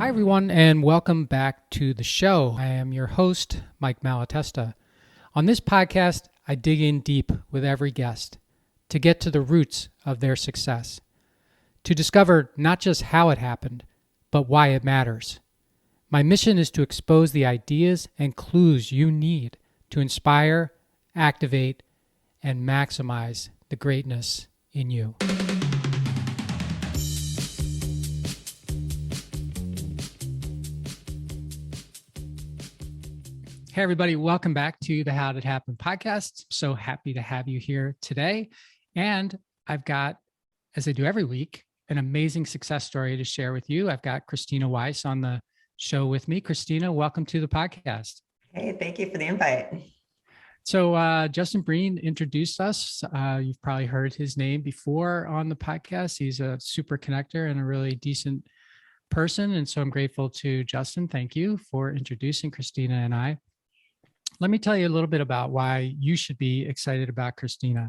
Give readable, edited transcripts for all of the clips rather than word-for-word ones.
Hi, everyone, and welcome back to the show. I am your host, Mike Malatesta. On this podcast, I dig in deep with every guest to get to the roots of their success, to discover not just how it happened, but why it matters. My mission is to expose the ideas and clues you need to inspire, activate, and maximize the greatness in you. Hey, everybody. Welcome back to the How Did It Happen podcast. So happy to have you here today. And I've got, as I do every week, an amazing success story to share with you. I've got Krisstina Wise on the show with me. Krisstina, welcome to the podcast. Hey, thank you for the invite. So Justin Breen introduced us. You've probably heard his name before on the podcast. He's a super connector and a really decent person. And so I'm grateful to Justin. Thank you for introducing Krisstina and I. Let me tell you a little bit about why you should be excited about Krisstina.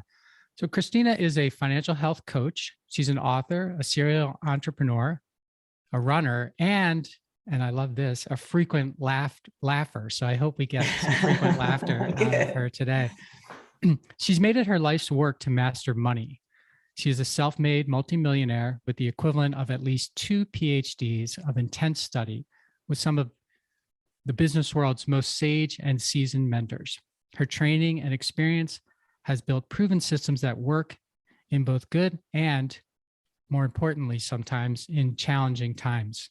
So Krisstina is a financial health coach. She's an author, a serial entrepreneur, a runner, and I love this, a frequent laugher. So I hope we get some frequent laughter out of her today. She's made it her life's work to master money. She is a self-made multi-millionaire with the equivalent of at least 2 PhDs of intense study with some of the business world's most sage and seasoned mentors. Her training and experience has built proven systems that work in both good and, more importantly, sometimes in challenging times.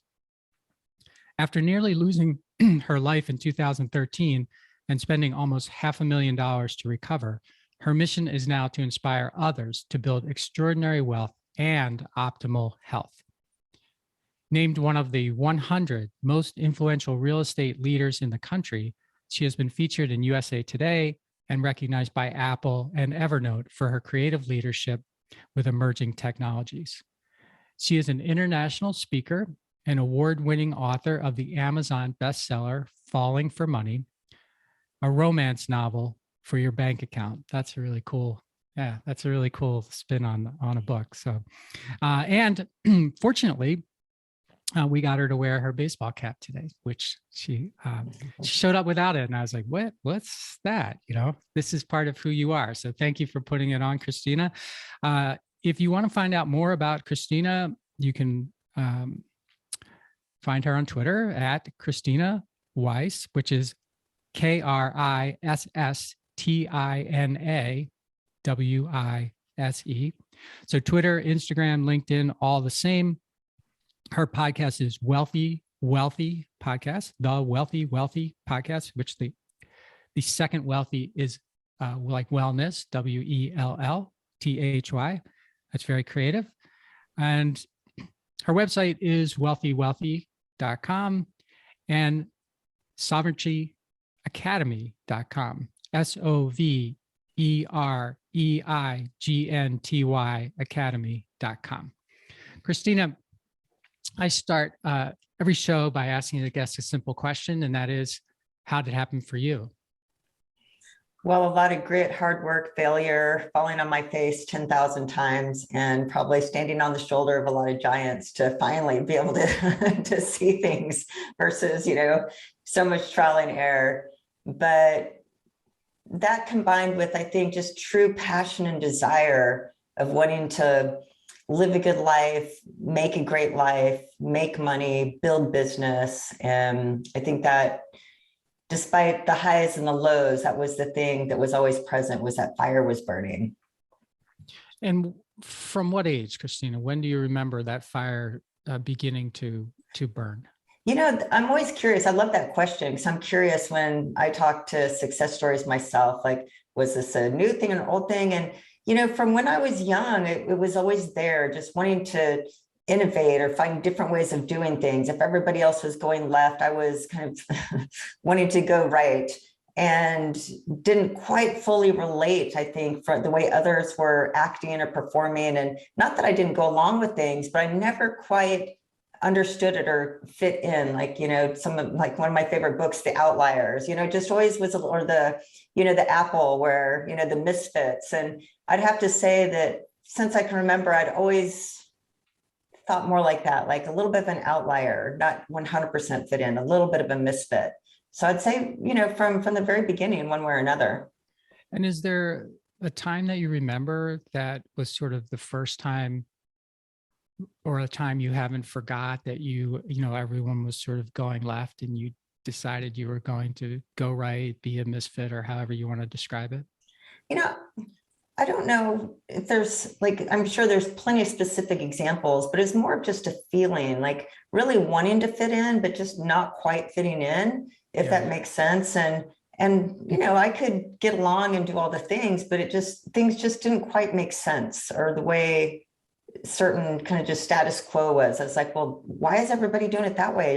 After nearly losing her life in 2013 and spending almost $500,000 to recover, her mission is now to inspire others to build extraordinary wealth and optimal health. Named one of the 100 most influential real estate leaders in the country, she has been featured in USA Today and recognized by Apple and Evernote for her creative leadership with emerging technologies. She is an international speaker, an award-winning author of the Amazon bestseller, Falling for Money, a romance novel for your bank account. That's a really cool, that's a really cool spin on a book. So, and fortunately, we got her to wear her baseball cap today, which she showed up without it. And I was like, what's that? You know, this is part of who you are. So thank you for putting it on, Krisstina. If you want to find out more about Krisstina, you can find her on Twitter at Krisstina Wise, which is KRISSTINAWISE. So Twitter, Instagram, LinkedIn, all the same. Her podcast is Wealthy Podcast, the Wealthy Podcast, which the second wealthy is like wellness, WELLTHY. That's very creative. And her website is wealthywealthy.com and sovereigntyacademy.com, SOVEREIGNTY academy.com. Krisstina, I start every show by asking the guest a simple question, and that is, how did it happen for you? Well, a lot of grit, hard work, failure, falling on my face 10,000 times, and probably standing on the shoulder of a lot of giants to finally be able to, to see things versus, so much trial and error. But that combined with, I think, just true passion and desire of wanting to live a good life, make a great life, make money, build business. And I think that despite the highs and the lows, that was the thing that was always present, was that fire was burning. And from what age, Krisstina, when do you remember that fire beginning to burn? I'm always curious. I love that question because I'm curious when I talk to success stories myself, like, was this a new thing, an old thing? And from when I was young, it was always there, just wanting to innovate or find different ways of doing things. If everybody else was going left, I was kind of wanting to go right, and didn't quite fully relate, I think, for the way others were acting or performing. And not that I didn't go along with things, but I never quite understood it or fit in. Like, like one of my favorite books, The Outliers, just always was, or the Apple, where, the misfits. And I'd have to say that since I can remember, I'd always thought more like that, like a little bit of an outlier, not 100% fit in, a little bit of a misfit. So I'd say, from the very beginning, one way or another. And is there a time that you remember that was sort of the first time, or a time you haven't forgot that everyone was sort of going left and you decided you were going to go right, be a misfit, or however you want to describe it? You know, I don't know if there's I'm sure there's plenty of specific examples, but it's more of just a feeling, like really wanting to fit in, but just not quite fitting in, if that makes sense. And I could get along and do all the things, but things just didn't quite make sense, or the way certain kind of just status quo was. I was like, well, why is everybody doing it that way?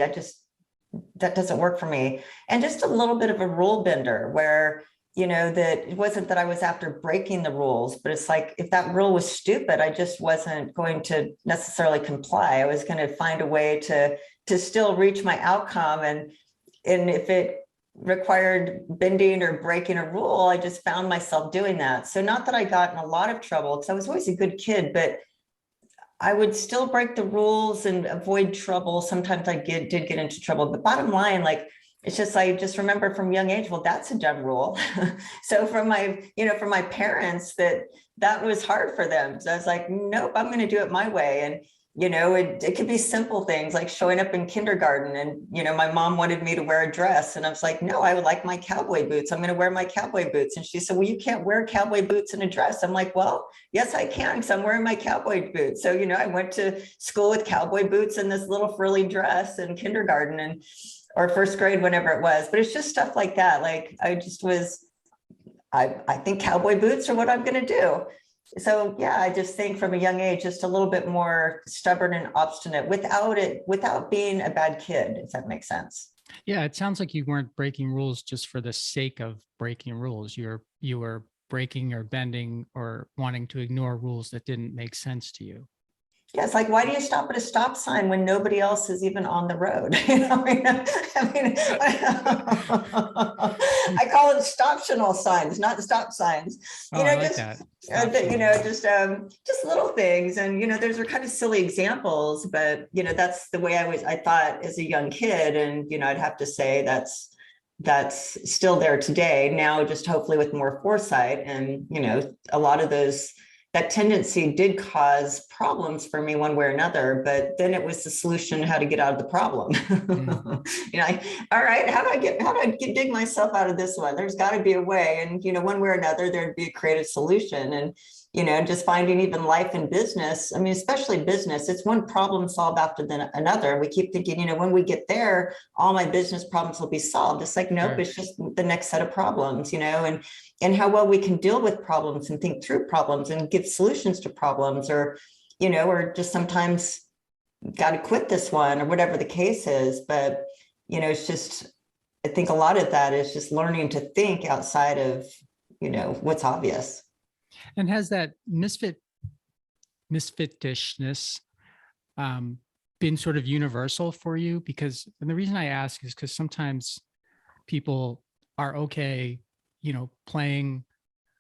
That doesn't work for me. And just a little bit of a rule bender where, that it wasn't that I was after breaking the rules, but it's like, if that rule was stupid, I just wasn't going to necessarily comply. I was going to find a way to still reach my outcome. And if it required bending or breaking a rule, I just found myself doing that. So not that I got in a lot of trouble, because I was always a good kid, but I would still break the rules and avoid trouble. Sometimes I did get into trouble. But bottom line, it's just, I just remember from a young age, well, that's a dumb rule. So from my parents, that was hard for them. So I was like, nope, I'm going to do it my way. And it could be simple things like showing up in kindergarten and, my mom wanted me to wear a dress. And I was like, no, I would like my cowboy boots. I'm going to wear my cowboy boots. And she said, well, you can't wear cowboy boots in a dress. I'm like, well, yes, I can, because I'm wearing my cowboy boots. So, I went to school with cowboy boots and this little frilly dress in kindergarten or first grade, whenever it was. But it's just stuff like that. Like I think cowboy boots are what I'm going to do. So yeah, I just think from a young age, just a little bit more stubborn and obstinate without being a bad kid, if that makes sense. Yeah, it sounds like you weren't breaking rules just for the sake of breaking rules. You were breaking or bending or wanting to ignore rules that didn't make sense to you. Yeah, it's like, why do you stop at a stop sign when nobody else is even on the road? I call it stoptional signs, not stop signs. Oh, I like that. Just little things. And, those are kind of silly examples, but, that's the way I thought as a young kid. And, I'd have to say that's still there today now, just hopefully with more foresight. And, a lot of that tendency did cause problems for me one way or another, but then it was the solution, how to get out of the problem. All right, how do I dig myself out of this one? There's got to be a way. And, one way or another, there'd be a creative solution. And, just finding even life and business. I mean, especially business, it's one problem solved after another. We keep thinking, when we get there, all my business problems will be solved. It's like, nope, It's just the next set of problems, and how well we can deal with problems and think through problems and give solutions to problems, or just sometimes got to quit this one or whatever the case is. But, it's just, I think a lot of that is just learning to think outside of, what's obvious. And has that misfitishness been sort of universal for you? And the reason I ask is because sometimes people are okay, playing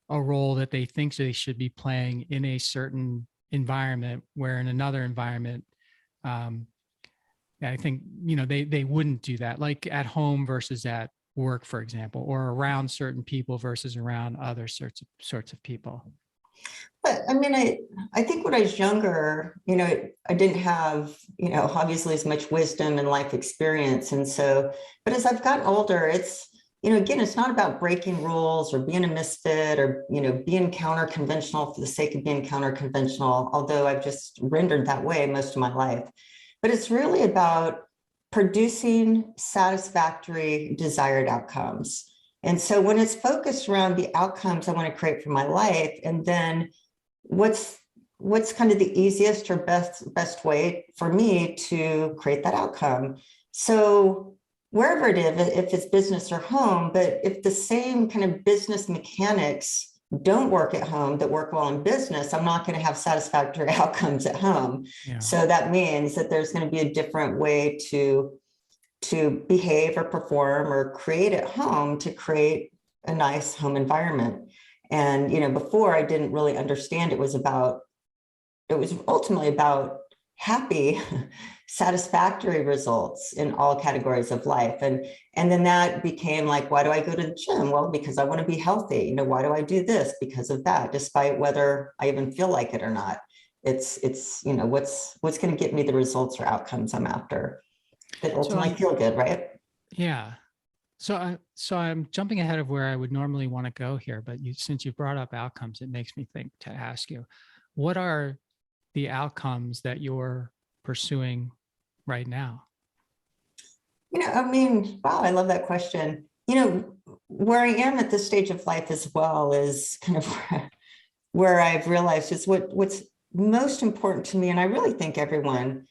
a role that they think they should be playing in a certain environment, where in another environment, I think, they wouldn't do that, like at home versus at work, for example, or around certain people versus around other sorts of people. But I mean, I think when I was younger, I didn't have, obviously as much wisdom and life experience. And so, but as I've gotten older, it's, again, it's not about breaking rules or being a misfit or, being counter-conventional for the sake of being counter-conventional, although I've just rendered that way most of my life. But it's really about producing satisfactory desired outcomes. And so when it's focused around the outcomes I want to create for my life, and then what's kind of the easiest or best way for me to create that outcome. So wherever it is, if it's business or home, but if the same kind of business mechanics don't work at home that work well in business, I'm not going to have satisfactory outcomes at home. Yeah. So that means that there's going to be a different way to behave or perform or create at home to create a nice home environment. And, before I didn't really understand it was ultimately about happy, satisfactory results in all categories of life. And then that became like, why do I go to the gym? Well, because I want to be healthy. You know, why do I do this? Because of that, despite whether I even feel like it or not. It's you know, what's going to get me the results or outcomes I'm after that ultimately feel good, right? Yeah. So I'm jumping ahead of where I would normally want to go here, but since you brought up outcomes, it makes me think to ask you, what are the outcomes that you're pursuing right now? You know, I mean, wow, I love that question. You know, where I am at this stage of life as well is kind of where I've realized is what's most important to me, and I really think everyone,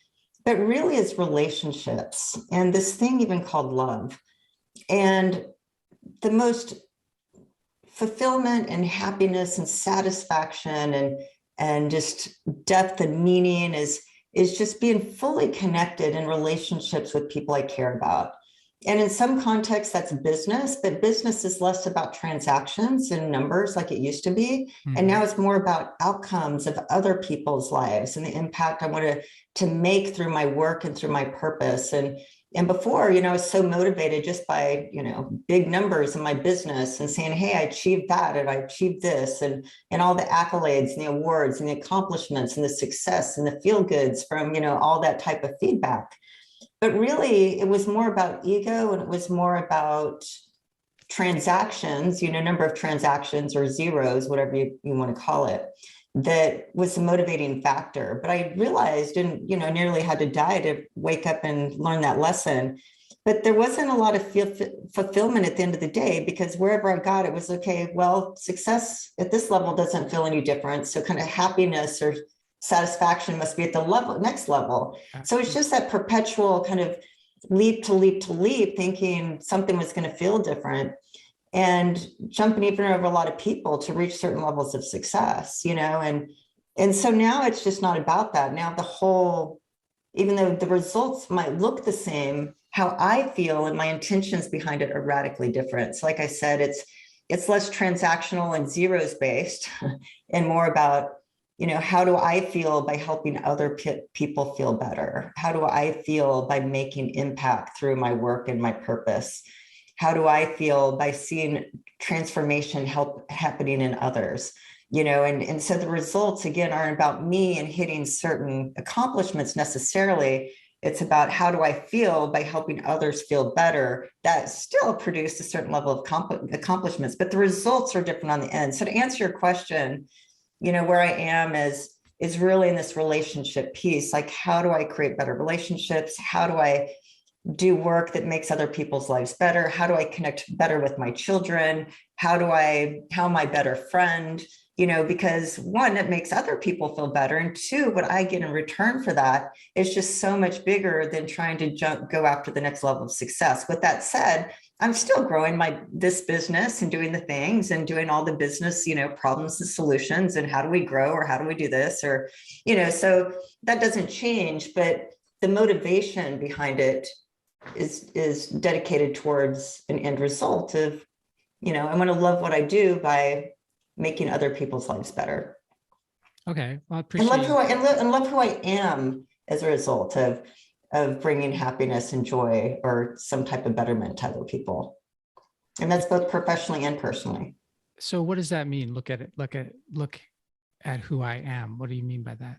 but really is relationships and this thing even called love. And the most fulfillment and happiness and satisfaction and just depth and meaning is just being fully connected in relationships with people I care about. And in some contexts, that's business, but business is less about transactions and numbers like it used to be. And now it's more about outcomes of other people's lives and the impact I want to make through my work and through my purpose. And before, you know, I was so motivated just by, you know, big numbers in my business and saying, hey, I achieved that and I achieved this and all the accolades and the awards and the accomplishments and the success and the feel goods from, you know, all that type of feedback. But really, it was more about ego and it was more about transactions, you know, number of transactions or zeros, whatever you want to call it, that was a motivating factor. But I realized, and, you know, nearly had to die to wake up and learn that lesson. But there wasn't a lot of fulfillment at the end of the day, because wherever I got, it was okay, well, success at this level doesn't feel any different. So kind of happiness or satisfaction must be at the next level. So it's just that perpetual kind of leap to leap to leap, thinking something was going to feel different and jumping even over a lot of people to reach certain levels of success, you know, and so now it's just not about that. Now the whole, even though the results might look the same, how I feel and my intentions behind it are radically different. So like I said, it's less transactional and zeros based and more about, you know, how do I feel by helping other people feel better? How do I feel by making impact through my work and my purpose? How do I feel by seeing transformation happening in others? You know, and so the results, again, aren't about me and hitting certain accomplishments necessarily. It's about how do I feel by helping others feel better. That still produce a certain level of accomplishments, but the results are different on the end. So to answer your question, you know, where I am is really in this relationship piece. Like, how do I create better relationships? How do I do work that makes other people's lives better? How do I connect better with my children? How am I a better friend? You know, because one, it makes other people feel better. And two, what I get in return for that is just so much bigger than trying to go after the next level of success. With that said, I'm still growing this business and doing the things and doing all the business, you know, problems and solutions and how do we grow or how do we do this or, you know, so that doesn't change, but the motivation behind it is dedicated towards an end result of, you know, I want to love what I do by making other people's lives better. Okay, well, I and appreciate love who I am as a result of bringing happiness and joy or some type of betterment to other people. And that's both professionally and personally. So what does that mean? Look at who I am. What do you mean by that?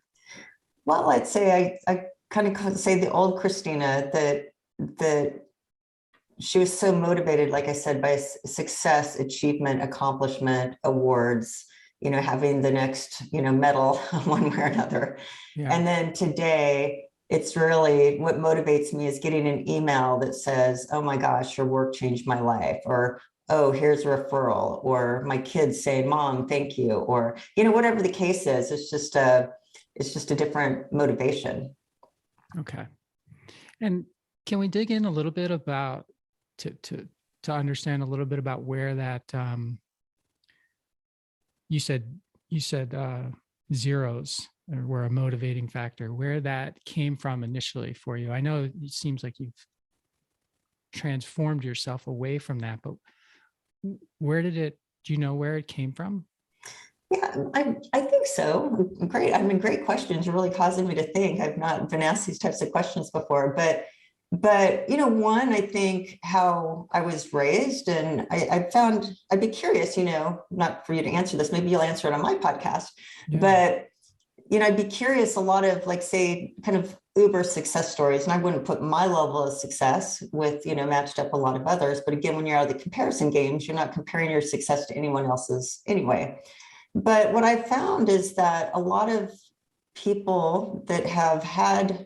Well, I'd say I kind of say the old Krisstina that she was so motivated, like I said, by success, achievement, accomplishment, awards, you know, having the next, you know, medal one way or another. Yeah. And then today, it's really what motivates me is getting an email that says, oh my gosh, your work changed my life, or, oh, here's a referral, or my kids saying, Mom, thank you, or, you know, whatever the case is, it's just a different motivation. Okay. And can we dig in a little bit about to understand a little bit about where that you said zeros were a motivating factor, where that came from initially for you? I know it seems like you've transformed yourself away from that, but do you know where it came from? Yeah, I think so. Great. I mean, great questions. You're really causing me to think. I've not been asked these types of questions before, but one, I think how I was raised, and I found I'd be curious, not for you to answer this, maybe you'll answer it on my podcast, Yeah. but I'd be curious, a lot of like, say, kind of Uber success stories, and I wouldn't put my level of success with, matched up a lot of others. But again, when you're out of the comparison games, you're not comparing your success to anyone else's anyway. But what I found is that a lot of people that have had,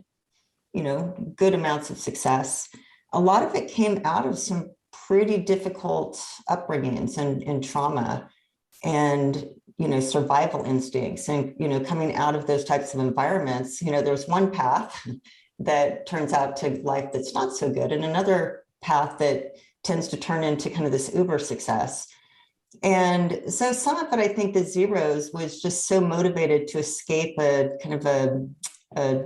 good amounts of success, a lot of it came out of some pretty difficult upbringings and trauma and survival instincts, and coming out of those types of environments. There's one path that turns out to life that's not so good, and another path that tends to turn into kind of this uber success. And so some of it, I think the zeros was just so motivated to escape a kind of a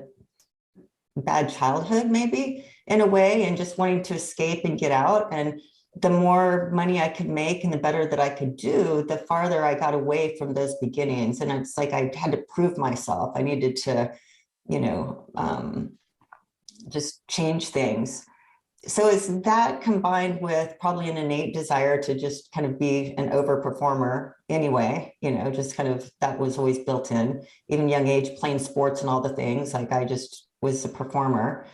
bad childhood, maybe in a way, and just wanting to escape and get out. And the more money I could make and the better that I could do, the farther I got away from those beginnings. And it's like I had to prove myself. I needed to, just change things. So it's that combined with probably an innate desire to just kind of be an overperformer anyway, just kind of that was always built in, even young age, playing sports and all the things. Like I just was a performer.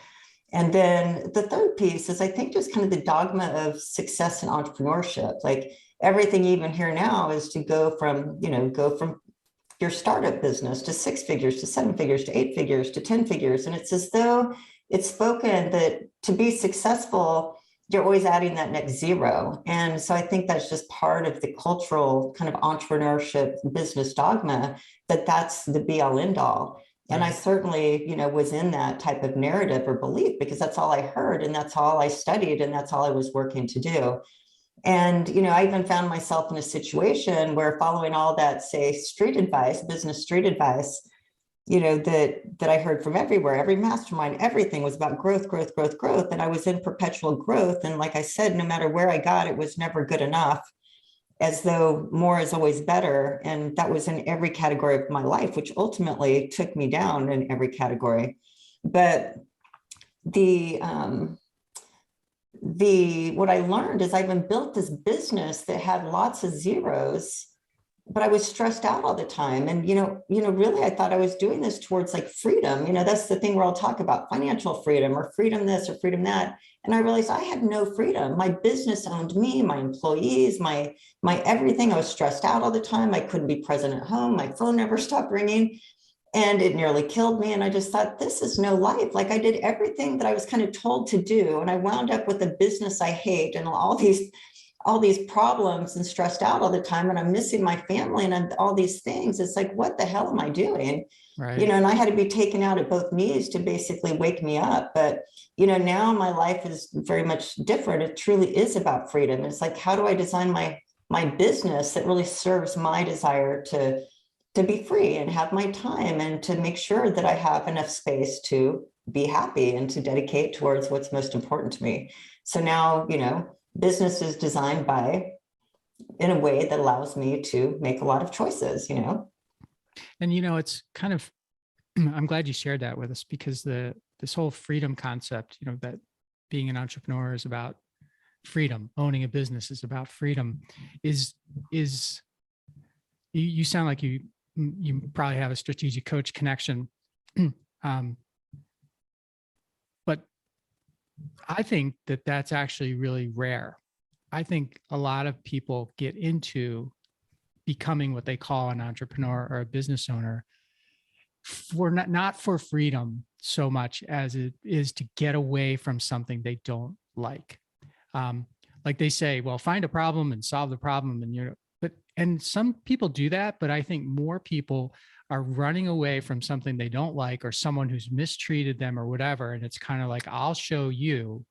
And then the third piece is, I think, just kind of the dogma of success and entrepreneurship. Like everything you even hear now is to go from your startup business to 6 figures, to 7 figures, to 8 figures, to 10 figures. And it's as though it's spoken that to be successful, you're always adding that next zero. And so I think that's just part of the cultural kind of entrepreneurship business dogma, that that's the be all end all. And I certainly, was in that type of narrative or belief, because that's all I heard and that's all I studied and that's all I was working to do. And, I even found myself in a situation where, following all that, say, street advice, business street advice, that I heard from everywhere, every mastermind, everything was about growth, growth, growth, growth. And I was in perpetual growth. And like I said, no matter where I got, it was never good enough, as though more is always better. And that was in every category of my life, which ultimately took me down in every category. But what I learned is I even built this business that had lots of zeros, but I was stressed out all the time. And, really, I thought I was doing this towards like freedom. That's the thing where I'll talk about financial freedom or freedom this or freedom that. And I realized I had no freedom. My business owned me, my employees, my everything. I was stressed out all the time. I couldn't be present at home. My phone never stopped ringing, and it nearly killed me. And I just thought, this is no life. Like I did everything that I was kind of told to do. And I wound up with a business I hate and all these problems and stressed out all the time. And I'm missing my family and all these things. It's like, what the hell am I doing? Right. And I had to be taken out at both knees to basically wake me up. But, now my life is very much different. It truly is about freedom. It's like, how do I design my business that really serves my desire to be free and have my time, and to make sure that I have enough space to be happy and to dedicate towards what's most important to me. So now, business is designed in a way that allows me to make a lot of choices, And, it's kind of, I'm glad you shared that with us, because this whole freedom concept, that being an entrepreneur is about freedom, owning a business is about freedom, is you sound like you probably have a strategic coach connection. But I think that that's actually really rare. I think a lot of people get into becoming what they call an entrepreneur or a business owner for not for freedom so much as it is to get away from something they don't like. Like they say, well, find a problem and solve the problem, and some people do that, but I think more people are running away from something they don't like, or someone who's mistreated them or whatever. And it's kind of like, I'll show you.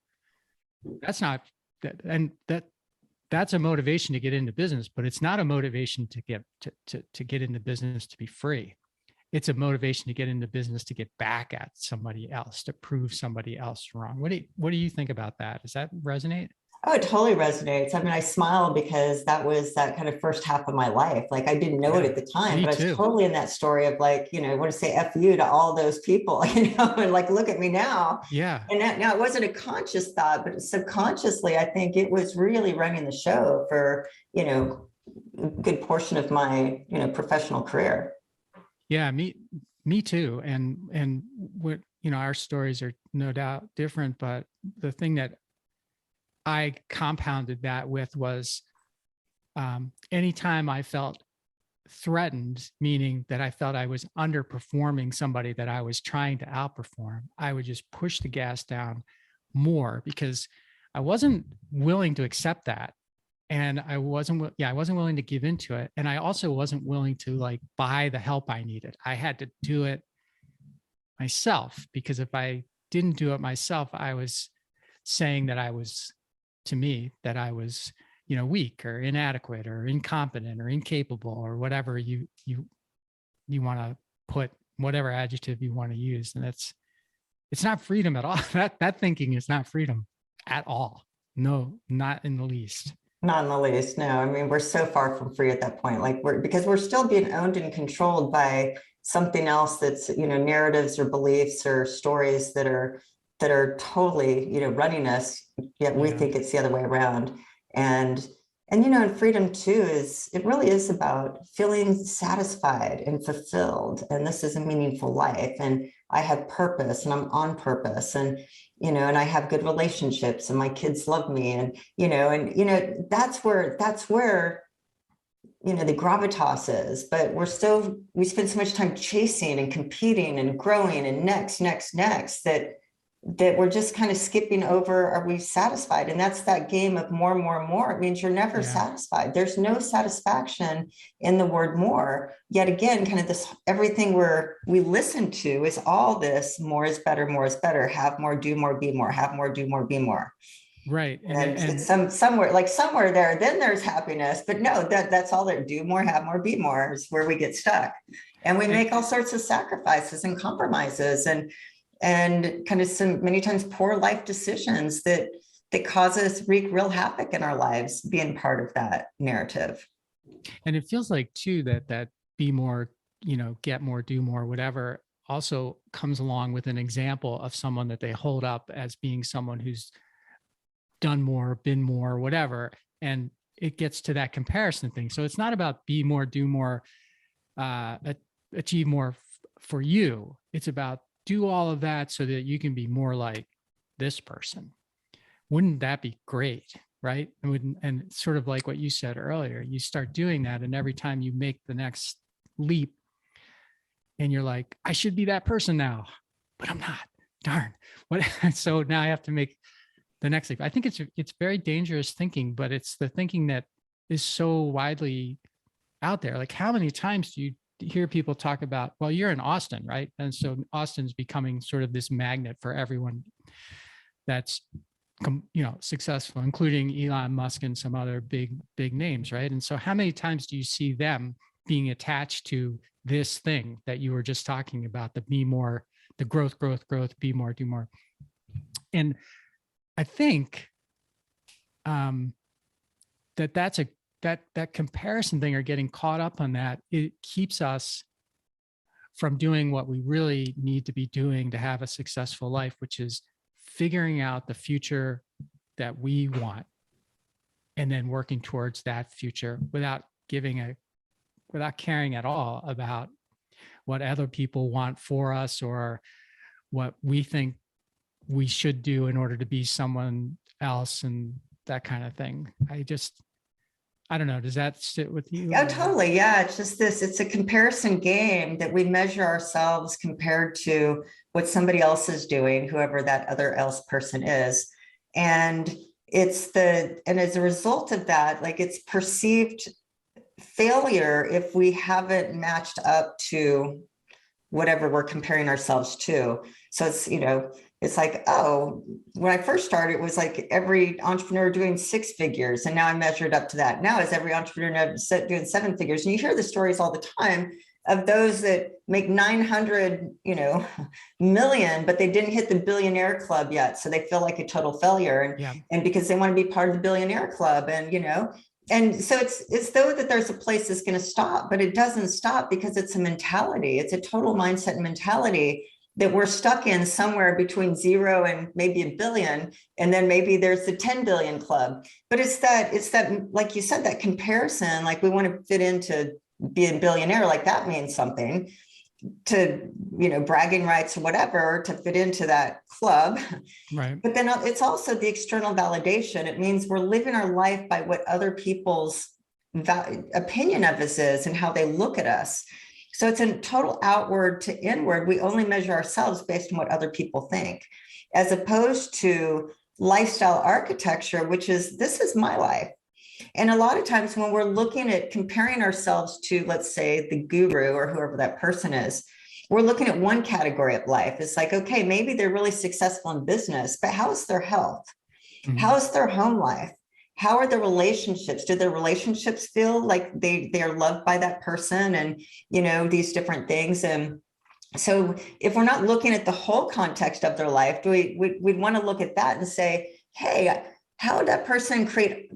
That's not that, and that's a motivation to get into business, but it's not a motivation to get into business to be free. It's a motivation to get into business to get back at somebody else, to prove somebody else wrong. What do you think about that? Does that resonate? Oh, it totally resonates. I mean, I smile because that was that kind of first half of my life. Like I didn't know it Yeah, at the time, me but I was too. totally in that story of like, I want to say F you to all those people, and like, look at me now. Yeah. And that, now it wasn't a conscious thought, but subconsciously, I think it was really running the show for, a good portion of my, professional career. Yeah, me too. And what, our stories are no doubt different, but the thing that I compounded that with was anytime I felt threatened, meaning that I felt I was underperforming somebody that I was trying to outperform, I would just push the gas down more because I wasn't willing to accept that. And I wasn't willing to give into it. And I also wasn't willing to like buy the help I needed. I had to do it myself because if I didn't do it myself, I was saying that I was, to me, that I was, weak or inadequate or incompetent or incapable or whatever you want to put, whatever adjective you want to use. And it's not freedom at all. That thinking is not freedom at all. No, not in the least. Not in the least. No, I mean, we're so far from free at that point. Like because we're still being owned and controlled by something else that's, narratives or beliefs or stories that are totally, running us, yet we Yeah. think it's the other way around. And freedom too it really is about feeling satisfied and fulfilled. And this is a meaningful life. And I have purpose and I'm on purpose. And I have good relationships and my kids love me. That's where the gravitas is, but we spend so much time chasing and competing and growing and next that we're just kind of skipping over, are we satisfied? And that's that game of more and more and more. It means you're never satisfied. There's no satisfaction in the word more. Yet again, kind of this, everything we listen to is all this: more is better, have more, do more, be more, have more, do more, be more. Right. And it's somewhere there, then there's happiness, but no, that's all there. Do more, have more, be more is where we get stuck. And we make all sorts of sacrifices and compromises and kind of many times poor life decisions that cause us wreak real havoc in our lives, being part of that narrative. And it feels like too that be more, get more, do more, whatever, also comes along with an example of someone that they hold up as being someone who's done more, been more, whatever. And it gets to that comparison thing. So it's not about be more, do more, achieve more for you. It's about do all of that so that you can be more like this person. Wouldn't that be great? Right. And sort of like what you said earlier, you start doing that. And every time you make the next leap and you're like, I should be that person now, but I'm not. Darn. What? So now I have to make the next leap. I think it's very dangerous thinking, but it's the thinking that is so widely out there. Like how many times do you hear people talk about, well, you're in Austin, right? And so Austin's becoming sort of this magnet for everyone that's, successful, including Elon Musk and some other big names, right? And so how many times do you see them being attached to this thing that you were just talking about, the be more, the growth, be more, do more? And I think that comparison thing, or getting caught up on that, it keeps us from doing what we really need to be doing to have a successful life, which is figuring out the future that we want and then working towards that future without caring at all about what other people want for us or what we think we should do in order to be someone else and that kind of thing. I don't know. Does that sit with you? Oh, totally. Yeah. It's just it's a comparison game that we measure ourselves compared to what somebody else is doing, whoever that other else person is. And and as a result of that, like it's perceived failure if we haven't matched up to whatever we're comparing ourselves to. So it's like, oh, when I first started, it was like every entrepreneur doing 6 figures. And now I measured up to that. Now is every entrepreneur doing 7 figures. And you hear the stories all the time of those that make 900, million, but they didn't hit the billionaire club yet. So they feel like a total failure. And because they want to be part of the billionaire club and so it's though that there's a place that's going to stop, but it doesn't stop because it's a mentality. It's a total mindset and mentality that we're stuck in somewhere between 0 and maybe a billion. And then maybe there's the 10 billion club, but it's that, like you said, that comparison, like we want to fit into being a billionaire, like that means something to, bragging rights or whatever to fit into that club. Right. But then it's also the external validation. It means we're living our life by what other people's opinion of us is and how they look at us. So it's a total outward to inward. We only measure ourselves based on what other people think, as opposed to lifestyle architecture, which is, this is my life. And a lot of times when we're looking at comparing ourselves to, let's say, the guru or whoever that person is, we're looking at one category of life. It's like, okay, maybe they're really successful in business, but how's their health? Mm-hmm. How's their home life? How are their relationships? Do their relationships feel like they are loved by that person? And, these different things. And so if we're not looking at the whole context of their life, we'd want to look at that and say, hey, how would that person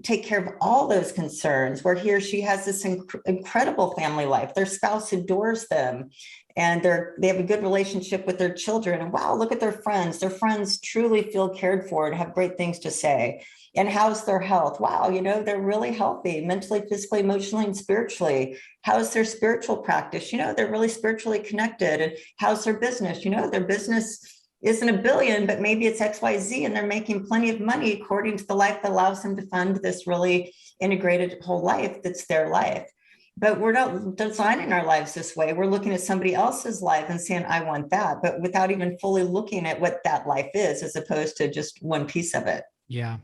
take care of all those concerns where he or she has this incredible family life? Their spouse adores them and they have a good relationship with their children. And wow, look at their friends. Their friends truly feel cared for and have great things to say. And how's their health? Wow, they're really healthy, mentally, physically, emotionally, and spiritually. How's their spiritual practice? They're really spiritually connected. And how's their business? Their business isn't a billion, but maybe it's XYZ, and they're making plenty of money according to the life that allows them to fund this really integrated whole life that's their life. But we're not designing our lives this way. We're looking at somebody else's life and saying, I want that, but without even fully looking at what that life is, as opposed to just one piece of it. Yeah.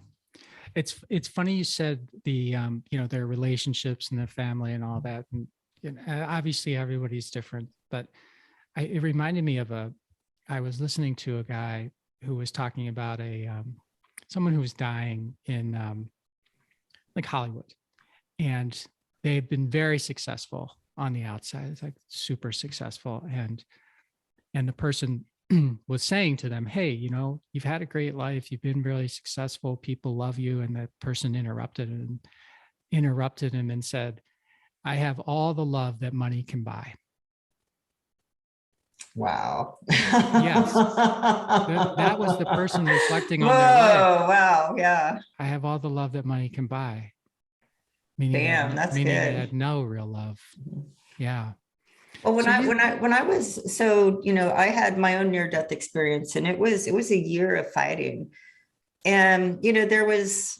It's funny you said the, their relationships and their family and all that. And obviously everybody's different, but it reminded me of I was listening to a guy who was talking about someone who was dying in like Hollywood, and they've been very successful on the outside. It's like super successful. And the person was saying to them, hey, you've had a great life. You've been really successful. People love you. And that person interrupted him and said, I have all the love that money can buy. Wow. Yes. That was the person reflecting on their life. Oh, wow. Yeah. I have all the love that money can buy. Damn, that's good. Meaning they had no real love. Yeah. Well, when I was, I had my own near-death experience, and it was a year of fighting. And, there was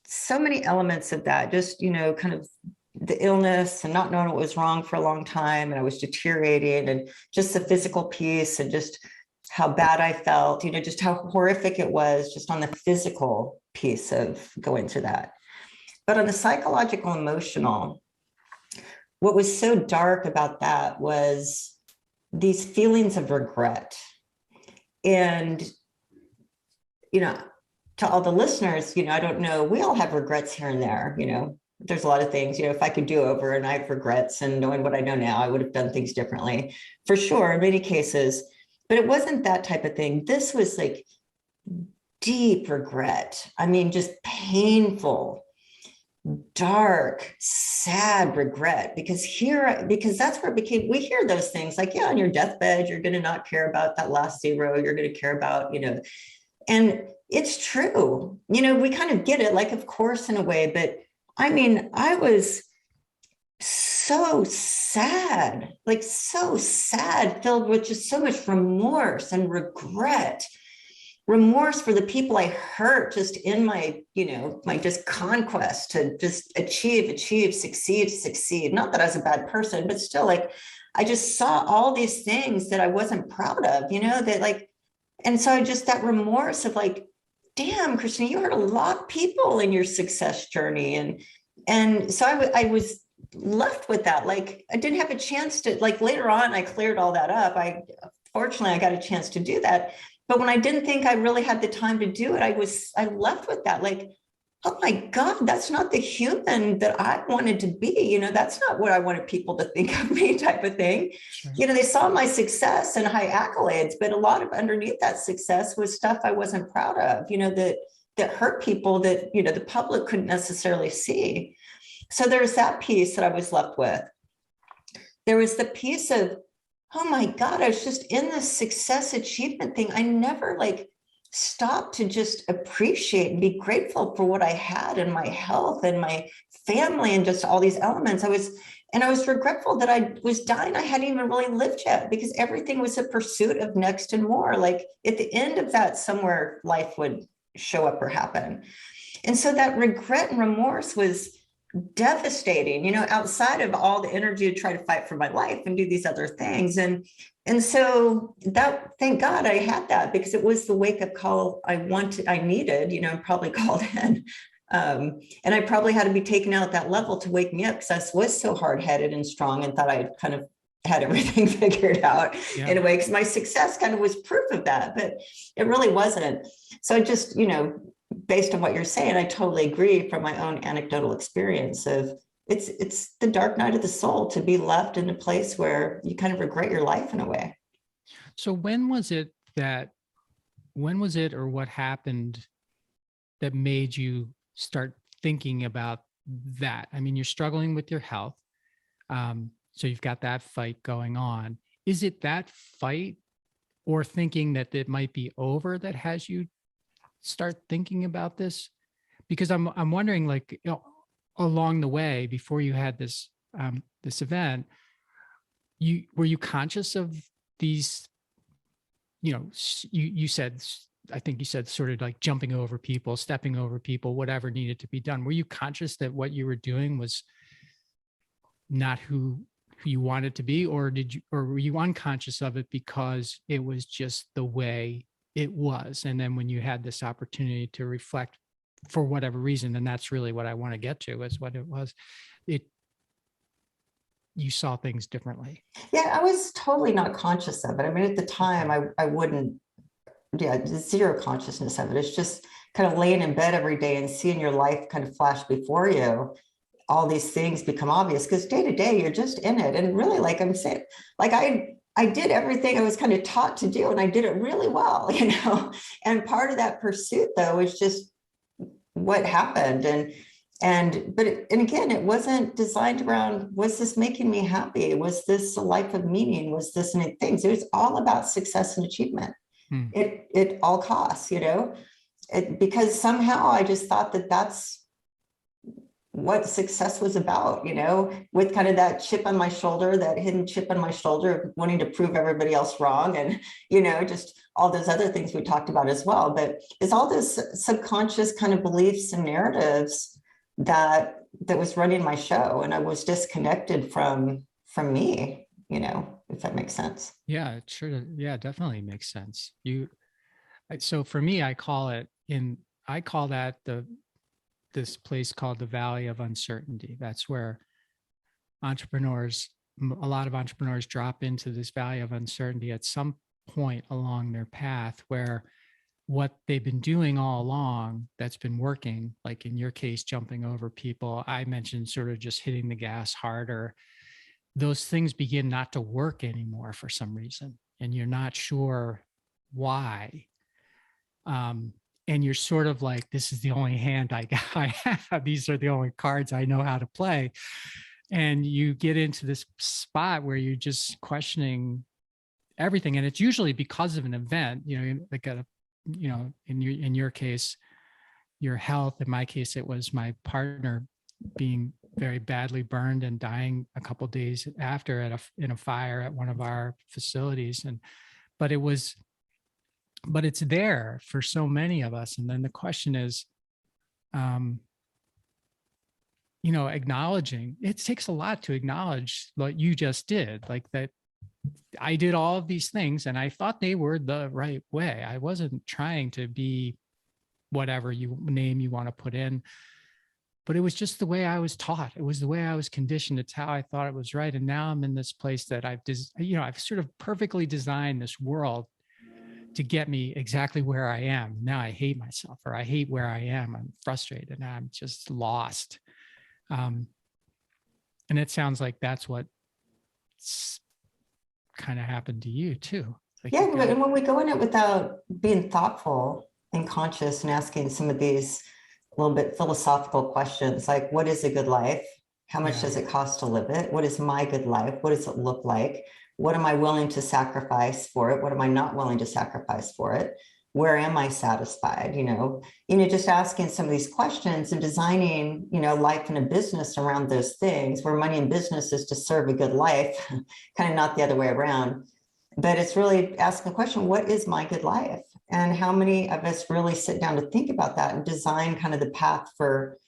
so many elements of that, just, kind of the illness and not knowing what was wrong for a long time. And I was deteriorating, and just the physical piece, and just how bad I felt, just how horrific it was just on the physical piece of going through that. But on the psychological, emotional, what was so dark about that was these feelings of regret. And, to all the listeners, I don't know, we all have regrets here and there, there's a lot of things, if I could do over, and I have regrets, and knowing what I know now, I would have done things differently for sure in many cases, but it wasn't that type of thing. This was like deep regret. I mean, just painful, dark, sad regret, because that's where it became, we hear those things like, yeah, on your deathbed, you're going to not care about that last zero. You're going to care about, and it's true. We kind of get it, like, of course, in a way, but I mean, I was so sad, filled with just so much remorse and regret. Remorse for the people I hurt just in my, my just conquest to just achieve, succeed. Not that I was a bad person, but still, like, I just saw all these things that I wasn't proud of, that like, and so I just, that remorse of like, damn, Krisstina, you hurt a lot of people in your success journey. And so I was left with that. Like, I didn't have a chance to, like, later on, I cleared all that up. Fortunately, I got a chance to do that. But when I didn't think I really had the time to do it, I left with that. Like, oh my God, that's not the human that I wanted to be. That's not what I wanted people to think of me, type of thing. Sure. They saw my success and high accolades, but a lot of underneath that success was stuff I wasn't proud of, that hurt people that, the public couldn't necessarily see. So there's that piece that I was left with. There was the piece of, oh my God, I was just in this success achievement thing. I never stopped to just appreciate and be grateful for what I had and my health and my family and just all these elements. I was regretful that I was dying. I hadn't even really lived yet because everything was a pursuit of next and more. Like at the end of that, somewhere life would show up or happen. And so that regret and remorse was devastating, outside of all the energy to try to fight for my life and do these other things. And so that, thank God I had that, because it was the wake-up call I needed, probably called in. And I probably had to be taken out at that level to wake me up, because I was so hard-headed and strong and thought I had kind of had everything figured out in a way, because my success kind of was proof of that, but it really wasn't. So I just, based on what you're saying, I totally agree from my own anecdotal experience of it's the dark night of the soul to be left in a place where you kind of regret your life in a way. So when was it or what happened that made you start thinking about that? I mean, you're struggling with your health. So you've got that fight going on. Is it that fight or thinking that it might be over that has you start thinking about this? Because I'm wondering, along the way before you had this this event, were you conscious of these? You said, I think you said sort of like jumping over people, stepping over people, whatever needed to be done. Were you conscious that what you were doing was not who you wanted to be, or were you unconscious of it because it was just the way it was? And then when you had this opportunity to reflect for whatever reason, and that's really what I want to get to, is what it was, you saw things differently. Yeah, I was totally not conscious of it. I mean, at the time, I wouldn't, zero consciousness of it. It's just kind of laying in bed every day and seeing your life kind of flash before you. All these things become obvious because day to day, you're just in it. And really, like I'm saying, like I did everything I was kind of taught to do, and I did it really well, and part of that pursuit though, is just what happened. And again, it wasn't designed around, was this making me happy? Was this a life of meaning? Was this any things? It was all about success and achievement. It all costs, because somehow I just thought that that's what success was about, with kind of that chip on my shoulder, that hidden chip on my shoulder of wanting to prove everybody else wrong. And, just all those other things we talked about as well. But it's all this subconscious kind of beliefs and narratives that was running my show. And I was disconnected from me, if that makes sense. Yeah, it sure. Yeah, definitely makes sense. So for me, I call that this place called the Valley of Uncertainty. That's where a lot of entrepreneurs drop into this valley of uncertainty at some point along their path, where what they've been doing all along that's been working, like in your case, jumping over people, I mentioned sort of just hitting the gas harder, those things begin not to work anymore for some reason, and you're not sure why. And you're sort of like, this is the only hand I have. These are the only cards I know how to play. And you get into this spot where you're just questioning everything. And it's usually because of an event, like in your case, your health. In my case, it was my partner being very badly burned and dying a couple of days after in a fire at one of our facilities. But it's there for so many of us. And then the question is, acknowledging, it takes a lot to acknowledge what you just did, like that I did all of these things and I thought they were the right way. I wasn't trying to be whatever name you want to put in, but it was just the way I was taught. It was the way I was conditioned. It's how I thought it was right. And now I'm in this place that I've sort of perfectly designed this world to get me exactly where I am. Now I hate myself, or I hate where I am. I'm frustrated and I'm just lost. And it sounds like that's what kind of happened to you too. Like Yeah, and when we go in it without being thoughtful and conscious and asking some of these a little bit philosophical questions, like what is a good life? How much does it cost to live it? What is my good life? What does it look like? What am I willing to sacrifice for it? What am I not willing to sacrifice for it? Where am I satisfied? Just asking some of these questions and designing, life and a business around those things, where money in business is to serve a good life, kind of not the other way around. But it's really asking the question, what is my good life? And how many of us really sit down to think about that and design kind of the path for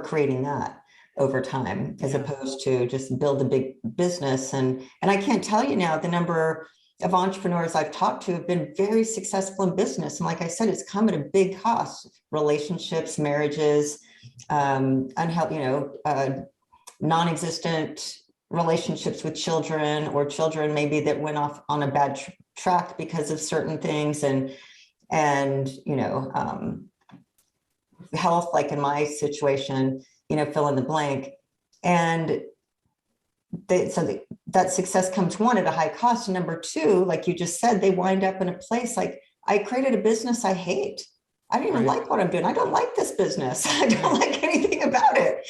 creating that over time, as opposed to just build a big business. And I can't tell you now the number of entrepreneurs I've talked to have been very successful in business. And like I said, it's come at a big cost: relationships, marriages, unhealthy, non-existent relationships with children, or children maybe that went off on a bad track because of certain things, and health, like in my situation, fill in the blank. And that success comes, one, at a high cost, and number two, like you just said, they wind up in a place like, I created a business I hate. I don't even like what I'm doing. I don't like this business. I don't like anything about it,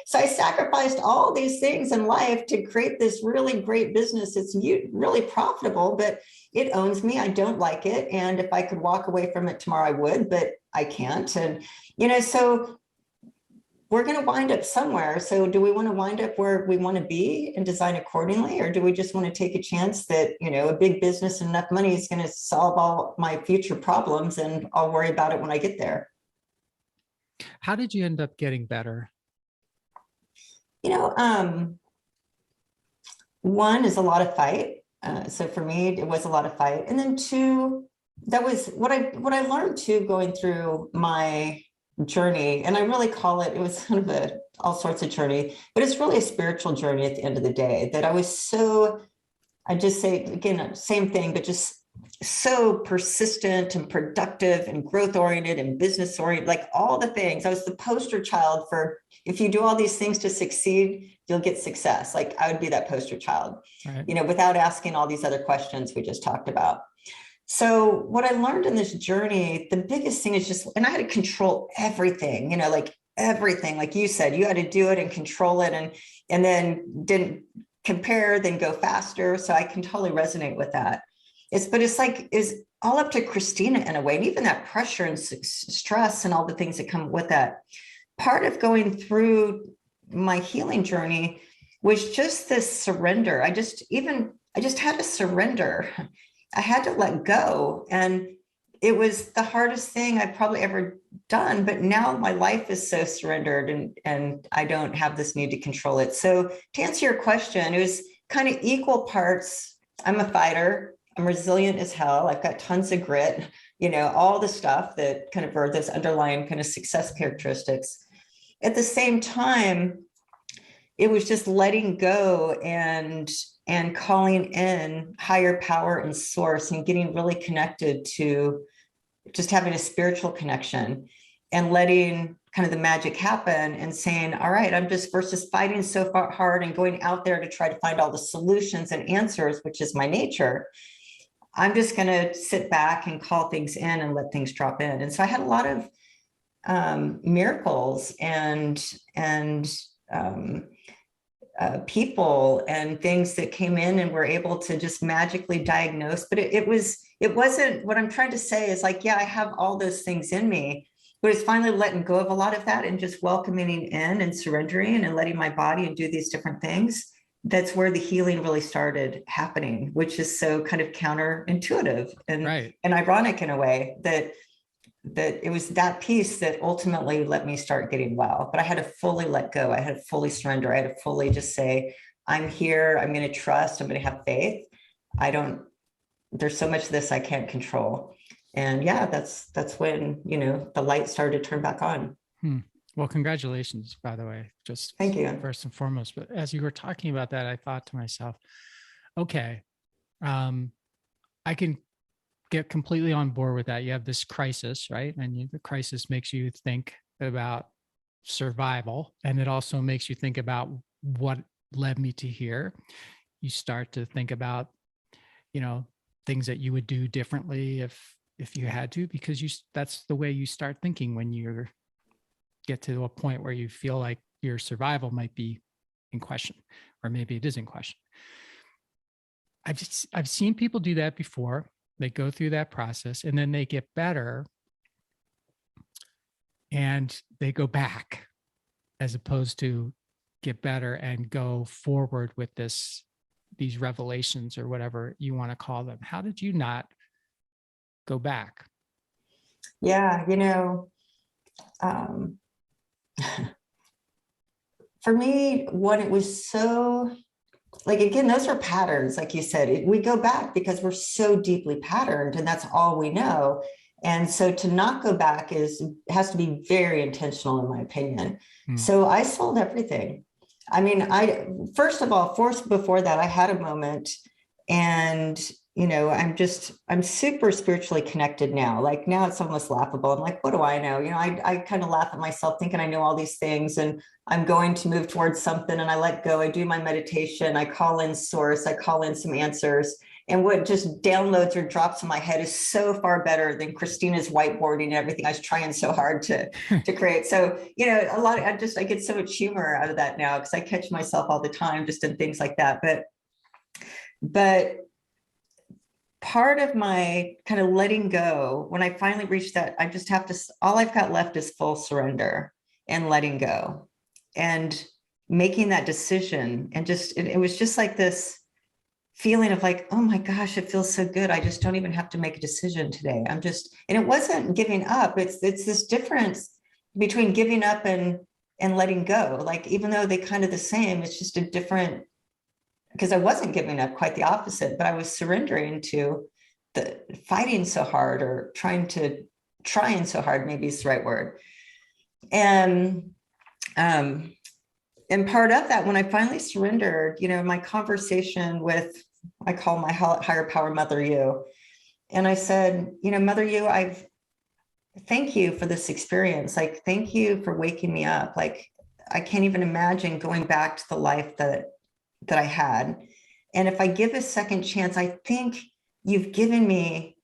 So I sacrificed all these things in life to create this really great business. It's really profitable, but it owns me. I don't like it. And if I could walk away from it tomorrow, I would, but I can't. And, so we're going to wind up somewhere. So do we want to wind up where we want to be and design accordingly? Or do we just want to take a chance that, a big business and enough money is going to solve all my future problems, and I'll worry about it when I get there? How did you end up getting better? One is a lot of fight. So for me, it was a lot of fight. And then two, that was what I learned too, going through my journey. And I really call it was kind of all sorts of journey, but it's really a spiritual journey at the end of the day, that I just say, again, same thing, but just so persistent and productive and growth oriented and business oriented, like all the things. I was the poster child for, if you do all these things to succeed, you'll get success. Like I would be that poster child, without asking all these other questions we just talked about. So what I learned in this journey, the biggest thing is just, and I had to control everything, like everything, like you said, you had to do it and control it, and then didn't compare, then go faster. So I can totally resonate with that. But it's like, is all up to Krisstina in a way, and even that pressure and stress and all the things that come with that. Part of going through my healing journey was just this surrender. I just had to surrender. I had to let go. And it was the hardest thing I've probably ever done. But now my life is so surrendered, and I don't have this need to control it. So to answer your question, it was kind of equal parts. I'm a fighter. I'm resilient as hell. I've got tons of grit, all the stuff that kind of are those underlying kind of success characteristics. At the same time, it was just letting go and calling in higher power and source, and getting really connected to just having a spiritual connection, and letting kind of the magic happen, and saying, all right, I'm just, versus fighting so far hard and going out there to try to find all the solutions and answers, which is my nature. I'm just going to sit back and call things in and let things drop in. And so I had a lot of miracles and people and things that came in and were able to just magically diagnose. But it wasn't, what I'm trying to say is like, yeah, I have all those things in me, but it's finally letting go of a lot of that and just welcoming in and surrendering and letting my body and do these different things. That's where the healing really started happening, which is so kind of counterintuitive and ironic in a way, that it was that piece that ultimately let me start getting well. But I had to fully let go. I had to fully surrender. I had to fully just say, I'm here. I'm going to trust. I'm going to have faith. There's so much of this I can't control. And yeah, that's when, the light started to turn back on. Well, congratulations, by the way, just thank you, first and foremost. But as you were talking about that, I thought to myself, okay, I can get completely on board with that. You have this crisis, right? And the crisis makes you think about survival, and it also makes you think about what led me to here. You start to think about, you know, things that you would do differently if you had to, because that's the way you start thinking when you get to a point where you feel like your survival might be in question, or maybe it is in question. I've seen people do that before. They go through that process and then they get better and they go back, as opposed to get better and go forward with these revelations or whatever you want to call them. How did you not go back? Yeah, for me, when it was so, like, again, those are patterns, like you said, we go back because we're so deeply patterned and that's all we know. And so to not go back has to be very intentional, in my opinion. So I sold everything. I mean, first of all, before that, I had a moment, and I'm super spiritually connected now. Like, now it's almost laughable. I'm like, what do I know? I kind of laugh at myself thinking I know all these things, and I'm going to move towards something, and I let go. I do my meditation. I call in source. I call in some answers. And what just downloads or drops in my head is so far better than Kristina's whiteboarding and everything I was trying so hard to create. So, I get so much humor out of that now, because I catch myself all the time just in things like that. But part of my kind of letting go, when I finally reached that, I just have to, all I've got left is full surrender and letting go and making that decision. And it was just like this feeling of like, oh my gosh, it feels so good. I just don't even have to make a decision today. And it wasn't giving up. It's this difference between giving up and letting go. Like, even though they kind of the same, it's just a different, because I wasn't giving up, quite the opposite, but I was surrendering to the fighting so hard, or trying so hard, maybe is the right word. And part of that, when I finally surrendered, my conversation with, I call my higher power, Mother You. And I said, Mother You, thank you for this experience. Like, thank you for waking me up. Like, I can't even imagine going back to the life that I had. And if I give a second chance, I think you've given me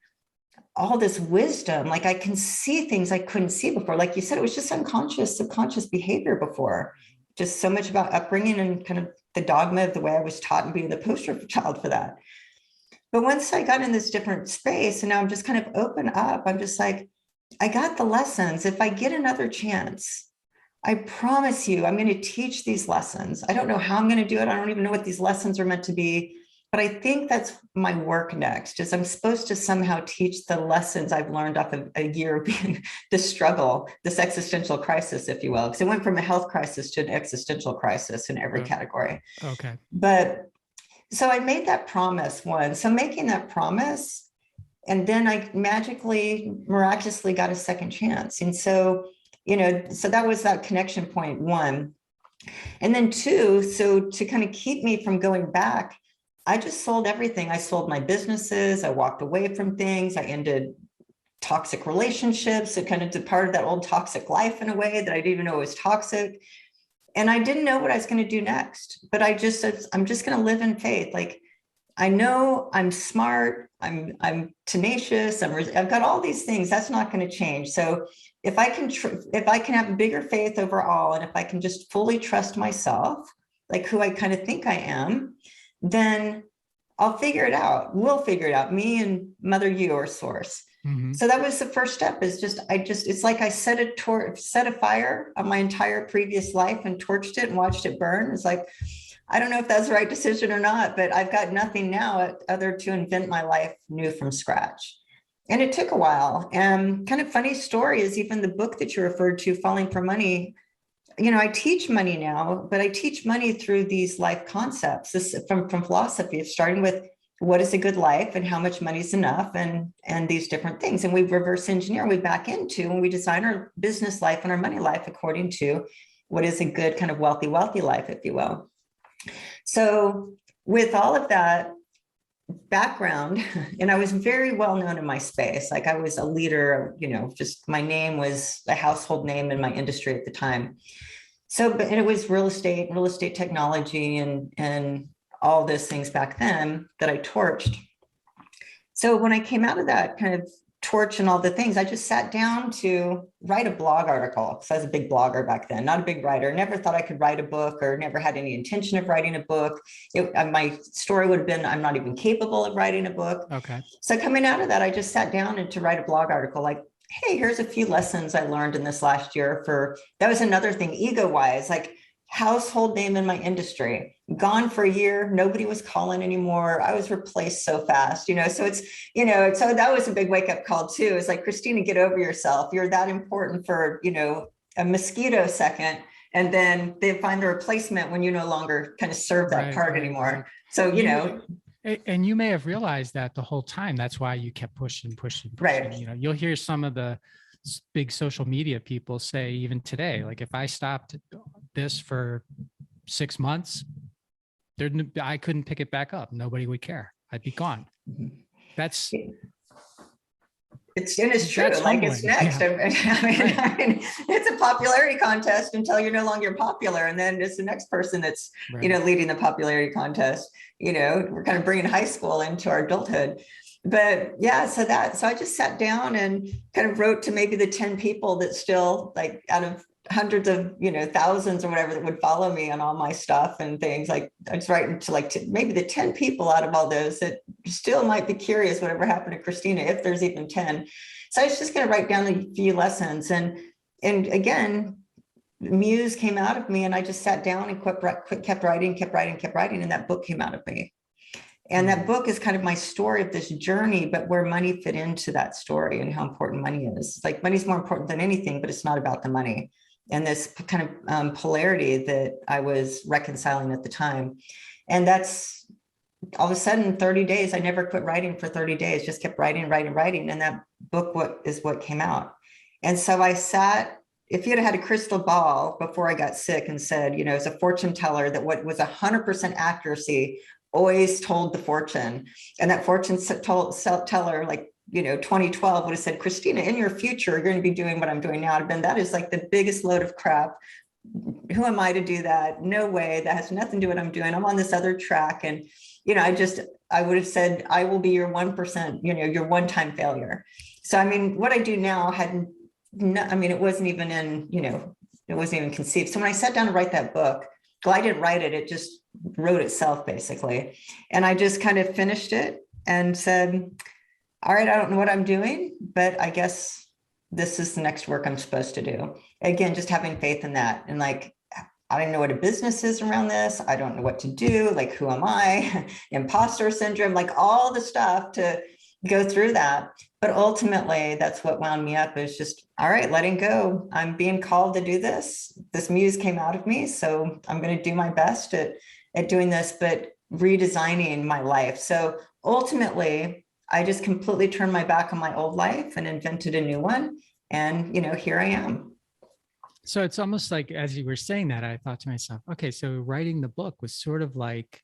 all this wisdom. Like, I can see things I couldn't see before. Like you said, it was just unconscious, subconscious behavior before. Just so much about upbringing and kind of the dogma of the way I was taught, and being the poster child for that. But once I got in this different space, and now I'm just kind of open up, I'm just like, I got the lessons. If I get another chance, I promise you, I'm going to teach these lessons. I don't know how I'm going to do it. I don't even know what these lessons are meant to be. But I think that's my work next, is I'm supposed to somehow teach the lessons I've learned off of a year of being this struggle, this existential crisis, if you will. Because it went from a health crisis to an existential crisis in every category. Okay. But so I made that promise once. So making that promise, and then I miraculously got a second chance. And so, so that was that connection point one. And then two, so to kind of keep me from going back, I just sold everything. I sold my businesses. I walked away from things. I ended toxic relationships. It kind of departed that old toxic life in a way that I didn't even know was toxic. And I didn't know what I was going to do next, but I'm just going to live in faith. Like, I know I'm smart. I'm tenacious. I've got all these things. That's not going to change. So if I can have bigger faith overall, and if I can just fully trust myself, like who I kind of think I am, then I'll figure it out. We'll figure it out. Me and Mother You, or source. Mm-hmm. So that was the first step, is it's like I set a fire on my entire previous life and torched it and watched it burn. It's like, I don't know if that's the right decision or not, but I've got nothing now other to invent my life new from scratch. And it took a while. And kind of funny story is, even the book that you referred to, Falling for Money, I teach money now, but I teach money through these life concepts. This from philosophy, of starting with what is a good life and how much money is enough, and these different things. And we reverse engineer, we back into, and we design our business life and our money life according to what is a good kind of wealthy life, if you will. So with all of that, background, and I was very well known in my space. Like I was a leader, just my name was a household name in my industry at the time. So, and it was real estate technology, and all those things back then that I torched. So when I came out of that kind of torch and all the things, I just sat down to write a blog article. So I was a big blogger back then, not a big writer. Never thought I could write a book, or never had any intention of writing a book. My story would have been, I'm not even capable of writing a book. Okay. So coming out of that, I just sat down and to write a blog article like, hey, here's a few lessons I learned in this last year. That was another thing, ego wise, like household name in my industry, gone for a year. Nobody was calling anymore. I was replaced so fast, so it's, so that was a big wake up call too. It's like, Krisstina, get over yourself. You're that important for, a mosquito second. And then they find the replacement when you no longer kind of serve that part anymore. Right. So, and you may have realized that the whole time. That's why you kept pushing. Right. You'll hear some of the big social media people say even today, like if I stopped this for 6 months, I couldn't pick it back up. Nobody would care. I'd be gone. That's it's true. Like humbling. It's next. Yeah. I mean, it's a popularity contest until you're no longer popular, and then it's the next person that's leading the popularity contest. We're kind of bringing high school into our adulthood. But yeah, so I just sat down and kind of wrote to maybe the 10 people that still, like, out of hundreds of, thousands or whatever that would follow me on all my stuff and things. Like I was writing to maybe the 10 people out of all those that still might be curious whatever happened to Krisstina, if there's even 10. So I was just going to write down a few lessons, and again, muse came out of me, and I just sat down and kept writing, and that book came out of me. And that book is kind of my story of this journey, but where money fit into that story and how important money is. Like money's more important than anything, but it's not about the money. And this kind of polarity that I was reconciling at the time. And that's all of a sudden 30 days, I never quit writing for 30 days, just kept writing. And that book is what came out. And so I sat, if you'd had a crystal ball before I got sick and said, as a fortune teller, that what was 100% accuracy always told the fortune, and that fortune teller, like, 2012 would have said, Krisstina, in your future, you're going to be doing what I'm doing now. That is like the biggest load of crap. Who am I to do that? No way. That has nothing to do with what I'm doing. I'm on this other track. And, I would have said, I will be your 1%, your one-time failure. So, I mean, what I do now it wasn't even it wasn't even conceived. So when I sat down to write that book, well, I didn't write it. It just wrote itself basically. And I just kind of finished it and said, all right, I don't know what I'm doing, but I guess this is the next work I'm supposed to do. Again, just having faith in that. And like, I don't know what a business is around this. I don't know what to do. Like, who am I? Imposter syndrome, like all the stuff to go through that. But ultimately, that's what wound me up, is just, all right, letting go. I'm being called to do this. This muse came out of me. So I'm going to do my best at doing this, but redesigning my life. So ultimately, I just completely turned my back on my old life and invented a new one. And, here I am. So it's almost like, as you were saying that, I thought to myself, okay, so writing the book was sort of like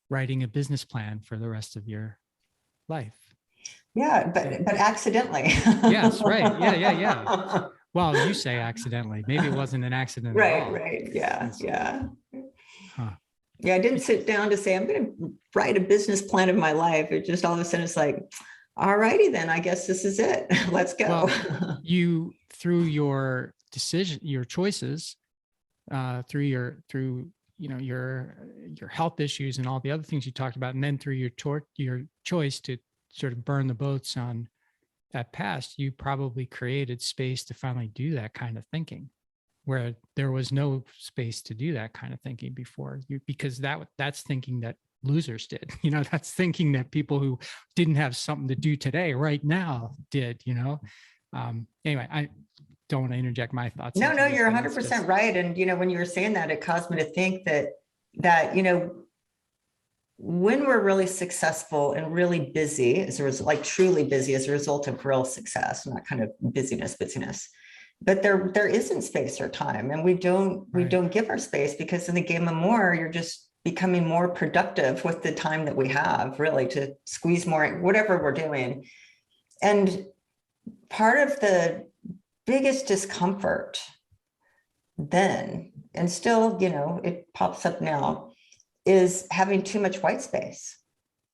writing a business plan for the rest of your life. Yeah, but accidentally. Yes, right. Yeah. Well, you say accidentally. Maybe it wasn't an accident at all. Right. Yeah. Huh. Yeah, I didn't sit down to say, I'm going to write a business plan of my life. It just all of a sudden it's like, all righty then, I guess this is it. Let's go. Well, you, through your decision, your choices, through your health issues and all the other things you talked about, and then through your choice to sort of burn the boats on that past, you probably created space to finally do that kind of thinking, where there was no space to do that kind of thinking before you, because that's thinking that losers did, that's thinking that people who didn't have something to do today, right now did, anyway, I don't want to interject my thoughts. No, you're 100% right. And, when you were saying that, it caused me to think that, when we're really successful and really busy, like truly busy as a result of real success, not kind of busyness, but there isn't space or time, and we don't give our space, because in the game of more, you're just becoming more productive with the time that we have, really, to squeeze more, whatever we're doing. And part of the biggest discomfort then, and still, it pops up now, is having too much white space.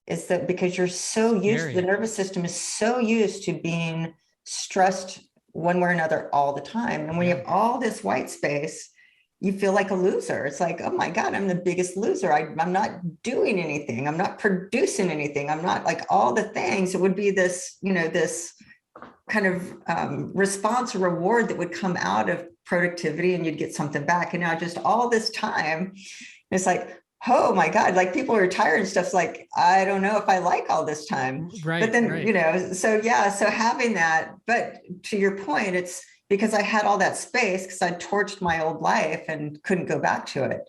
Is that because you're so used, the nervous system is so used to being stressed one way or another all the time. And when you have all this white space, you feel like a loser. It's like, oh my God, I'm the biggest loser. I'm not doing anything. I'm not producing anything. I'm not like all the things. It would be this, this kind of response or reward that would come out of productivity, and you'd get something back. And now just all this time, it's like, oh my God, like people are retired and stuff's like, I don't know if I like all this time. Right. But then, so having that, but to your point, it's because I had all that space because I torched my old life and couldn't go back to it.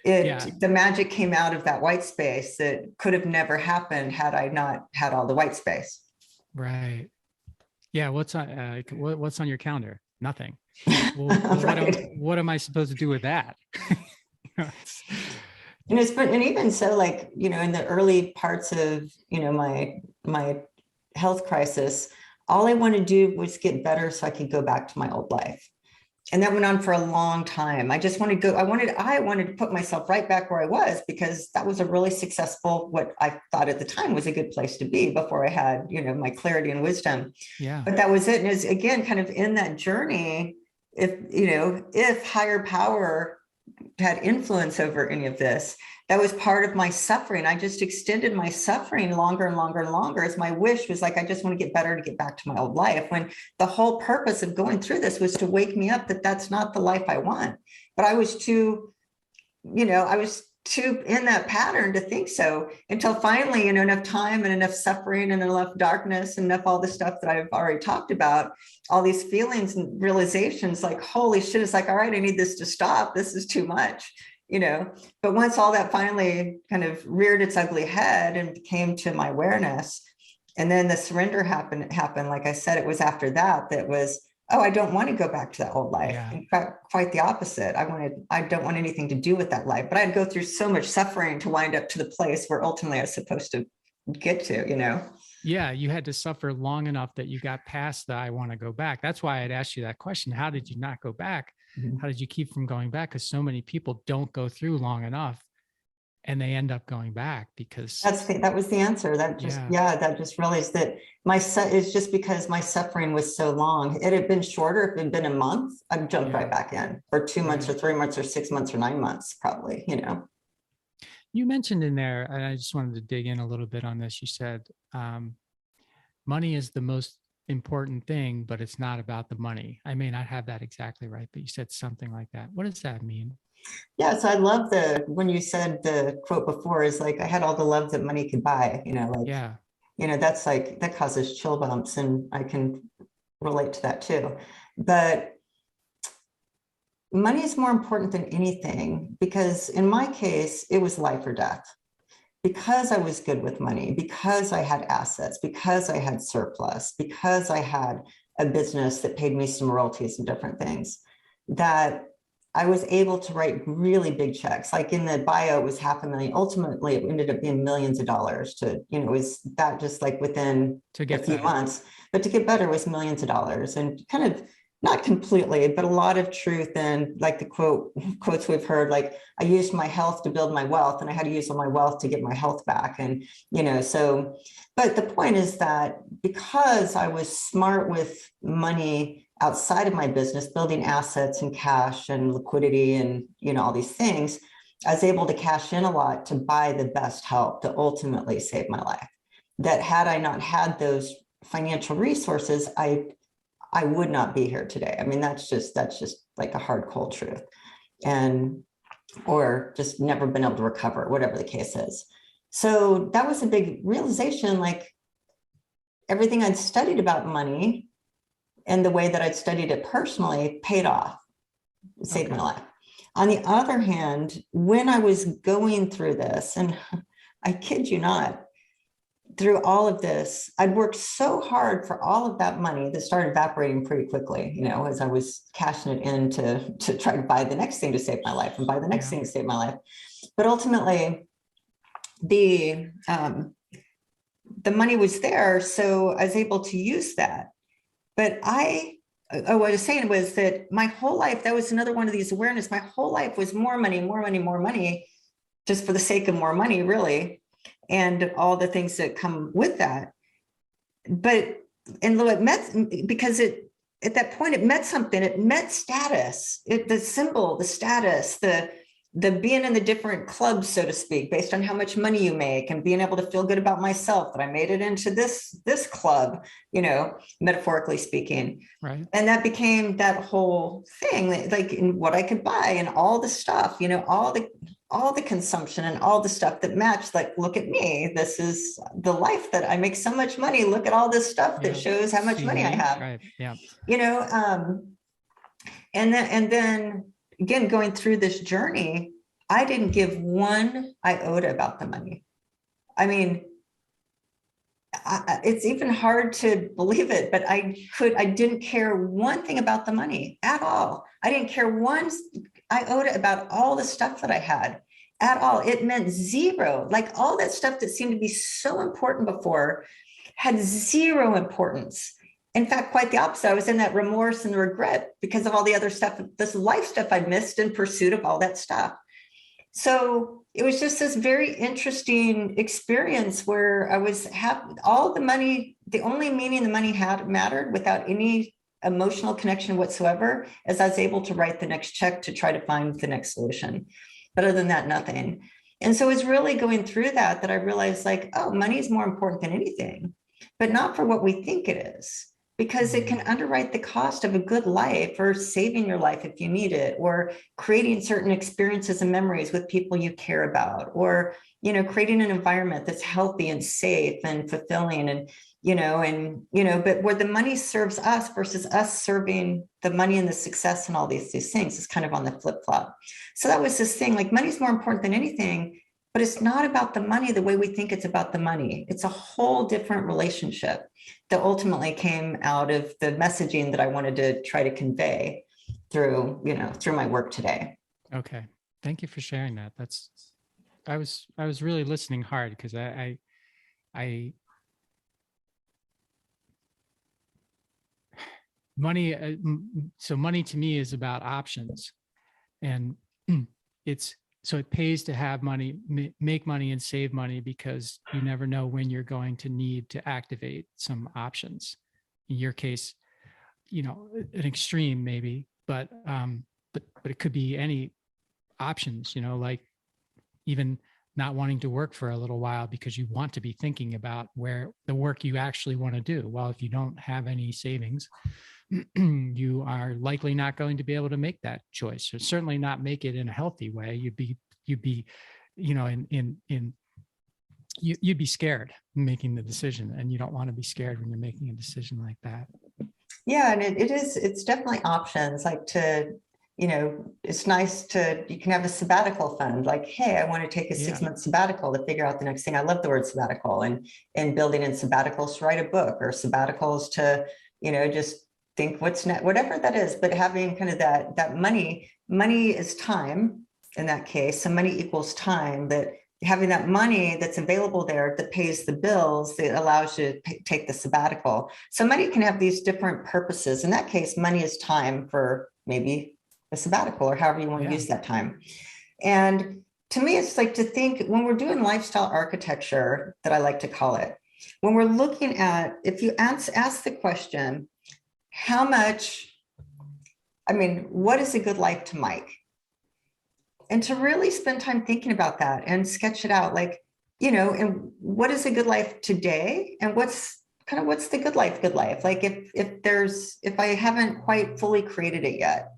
The magic came out of that white space that could have never happened had I not had all the white space. Right. Yeah. What's on your calendar? Nothing. Well, Right. what am I supposed to do with that? And even so, like, in the early parts of, my health crisis, all I wanted to do was get better so I could go back to my old life. And that went on for a long time. I just wanted to go, I wanted to put myself right back where I was, because that was a really successful, what I thought at the time was a good place to be before I had, my clarity and wisdom. Yeah. But that was it. And it was, again, kind of in that journey, if higher power had influence over any of this, that was part of my suffering. I just extended my suffering longer and longer and longer, as my wish was like, I just want to get better to get back to my old life, when the whole purpose of going through this was to wake me up that that's not the life I want. But I was too in that pattern to think so, until finally, enough time and enough suffering and enough darkness and enough all the stuff that I've already talked about, all these feelings and realizations, like, holy shit, it's like, all right, I need this to stop. This is too much, But once all that finally kind of reared its ugly head and came to my awareness, and then the surrender happened, like I said, it was after that was, oh, I don't want to go back to that old life. Yeah. In fact, quite the opposite. I don't want anything to do with that life. But I'd go through so much suffering to wind up to the place where ultimately I was supposed to get to, Yeah, you had to suffer long enough that you got past the I want to go back. That's why I'd asked you that question. How did you not go back? Mm-hmm. How did you keep from going back? Because so many people don't go through long enough, and they end up going back because that was the answer. That just realized that it's just because my suffering was so long. It had been shorter. If it had been a month, I'd jump right back in, or 2 months or 3 months or 6 months or 9 months, probably, You mentioned in there, and I just wanted to dig in a little bit on this. You said money is the most important thing, but it's not about the money. I may not have that exactly right, but you said something like that. What does that mean? Yeah, so I love when you said the quote before is like, I had all the love that money could buy, that's like, that causes chill bumps, and I can relate to that too. But money is more important than anything, because in my case, it was life or death. Because I was good with money, because I had assets, because I had surplus, because I had a business that paid me some royalties and different things, that I was able to write really big checks. Like in the bio, it was $500,000. Ultimately, it ended up being millions of dollars it was that just like within a few months. But to get better was millions of dollars, and kind of not completely, but a lot of truth. And like the quotes we've heard, like, I used my health to build my wealth, and I had to use all my wealth to get my health back. And, so, but the point is that because I was smart with money outside of my business, building assets and cash and liquidity and, all these things, I was able to cash in a lot to buy the best help to ultimately save my life. That had I not had those financial resources, I would not be here today. I mean, that's just like a hard, cold truth, or just never been able to recover, whatever the case is. So that was a big realization, like everything I'd studied about money and the way that I'd studied it personally paid off, saved my life. On the other hand, when I was going through this, and I kid you not, through all of this, I'd worked so hard for all of that money that started evaporating pretty quickly, as I was cashing it in to try to buy the next thing to save my life and buy the next thing to save my life. But ultimately, the money was there, so I was able to use that. But what I was saying was that my whole life, that was another one of these awareness. My whole life was more money, more money, more money, just for the sake of more money, really, and all the things that come with that. But and it meant, because at that point it meant something. It meant status. The symbol, the status, the being in the different clubs, so to speak, based on how much money you make, and being able to feel good about myself that I made it into this club, metaphorically speaking. Right. And that became that whole thing, like in what I could buy and all the stuff, all the consumption and all the stuff that matched, like, look at me, this is the life that I make so much money. Look at all this stuff that shows how much money I have. Right. Yeah. And then again, going through this journey, I didn't give one iota about the money. I mean, it's even hard to believe it, but I didn't care one thing about the money at all. I didn't care one iota about all the stuff that I had at all. It meant zero. Like, all that stuff that seemed to be so important before had zero importance. In fact, quite the opposite. I was in that remorse and regret because of all the other stuff, this life stuff I missed in pursuit of all that stuff. So it was just this very interesting experience where I was having all the money, the only meaning the money had mattered, without any emotional connection whatsoever, as I was able to write the next check to try to find the next solution. But other than that, nothing. And so it's really going through that I realized, like, oh, money is more important than anything, but not for what we think it is. Because it can underwrite the cost of a good life, or saving your life if you need it, or creating certain experiences and memories with people you care about, or, creating an environment that's healthy and safe and fulfilling, and, but where the money serves us versus us serving the money and the success and all these things is kind of on the flip flop. So that was this thing, like, money's more important than anything, but it's not about the money the way we think it's about the money. It's a whole different relationship that ultimately came out of the messaging that I wanted to try to convey through my work today. Okay. Thank you for sharing that. I was really listening hard, because money. So money to me is about options, and it pays to have money, make money, and save money, because you never know when you're going to need to activate some options. In your case, an extreme maybe, but it could be any options, like even not wanting to work for a little while because you want to be thinking about where the work you actually want to do. Well, if you don't have any savings, you are likely not going to be able to make that choice, or certainly not make it in a healthy way. You'd be, you'd be scared making the decision, and you don't want to be scared when you're making a decision like that. Yeah. And it's definitely options, like it's nice you can have a sabbatical fund, like, hey, I want to take a 6-month sabbatical to figure out the next thing. I love the word sabbatical, and building in sabbaticals to write a book, or sabbaticals to, just think what's next, whatever that is. But having kind of that money is time in that case. So money equals time, that having that money that's available there that pays the bills, that allows you to take the sabbatical. So money can have these different purposes. In that case, money is time for maybe a sabbatical, or however you want to use that time. And to me, it's like to think, when we're doing lifestyle architecture, that I like to call it, when we're looking at, if you ask the question, what is a good life to Mike? And to really spend time thinking about that and sketch it out, like, and what is a good life today? And what's the good life? Like, if I haven't quite fully created it yet,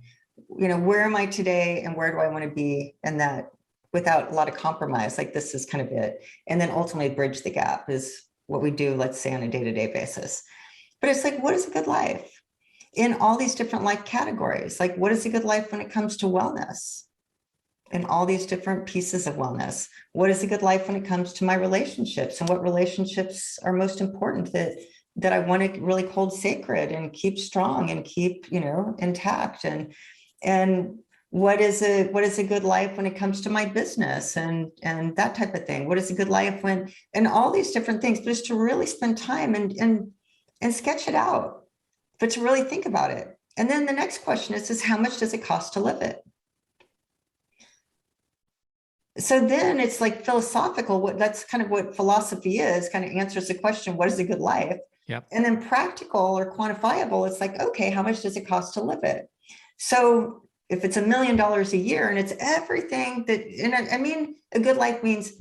where am I today, and where do I want to be? And that, without a lot of compromise, like, this is kind of it. And then ultimately bridge the gap is what we do, let's say, on a day-to-day basis. But it's like, what is a good life in all these different life categories? Like, what is a good life when it comes to wellness, and all these different pieces of wellness? What is a good life when it comes to my relationships, and what relationships are most important that I want to really hold sacred and keep strong and keep, intact? And what is a good life when it comes to my business and that type of thing? What is a good life when, and all these different things, but just to really spend time and sketch it out, but to really think about it. And then the next question is how much does it cost to live it? So then it's like philosophical, that's kind of what philosophy is, kind of answers the question, what is a good life? Yep. And then practical or quantifiable, it's like, okay, how much does it cost to live it? So if it's $1 million a year and it's everything that, and I mean, a good life means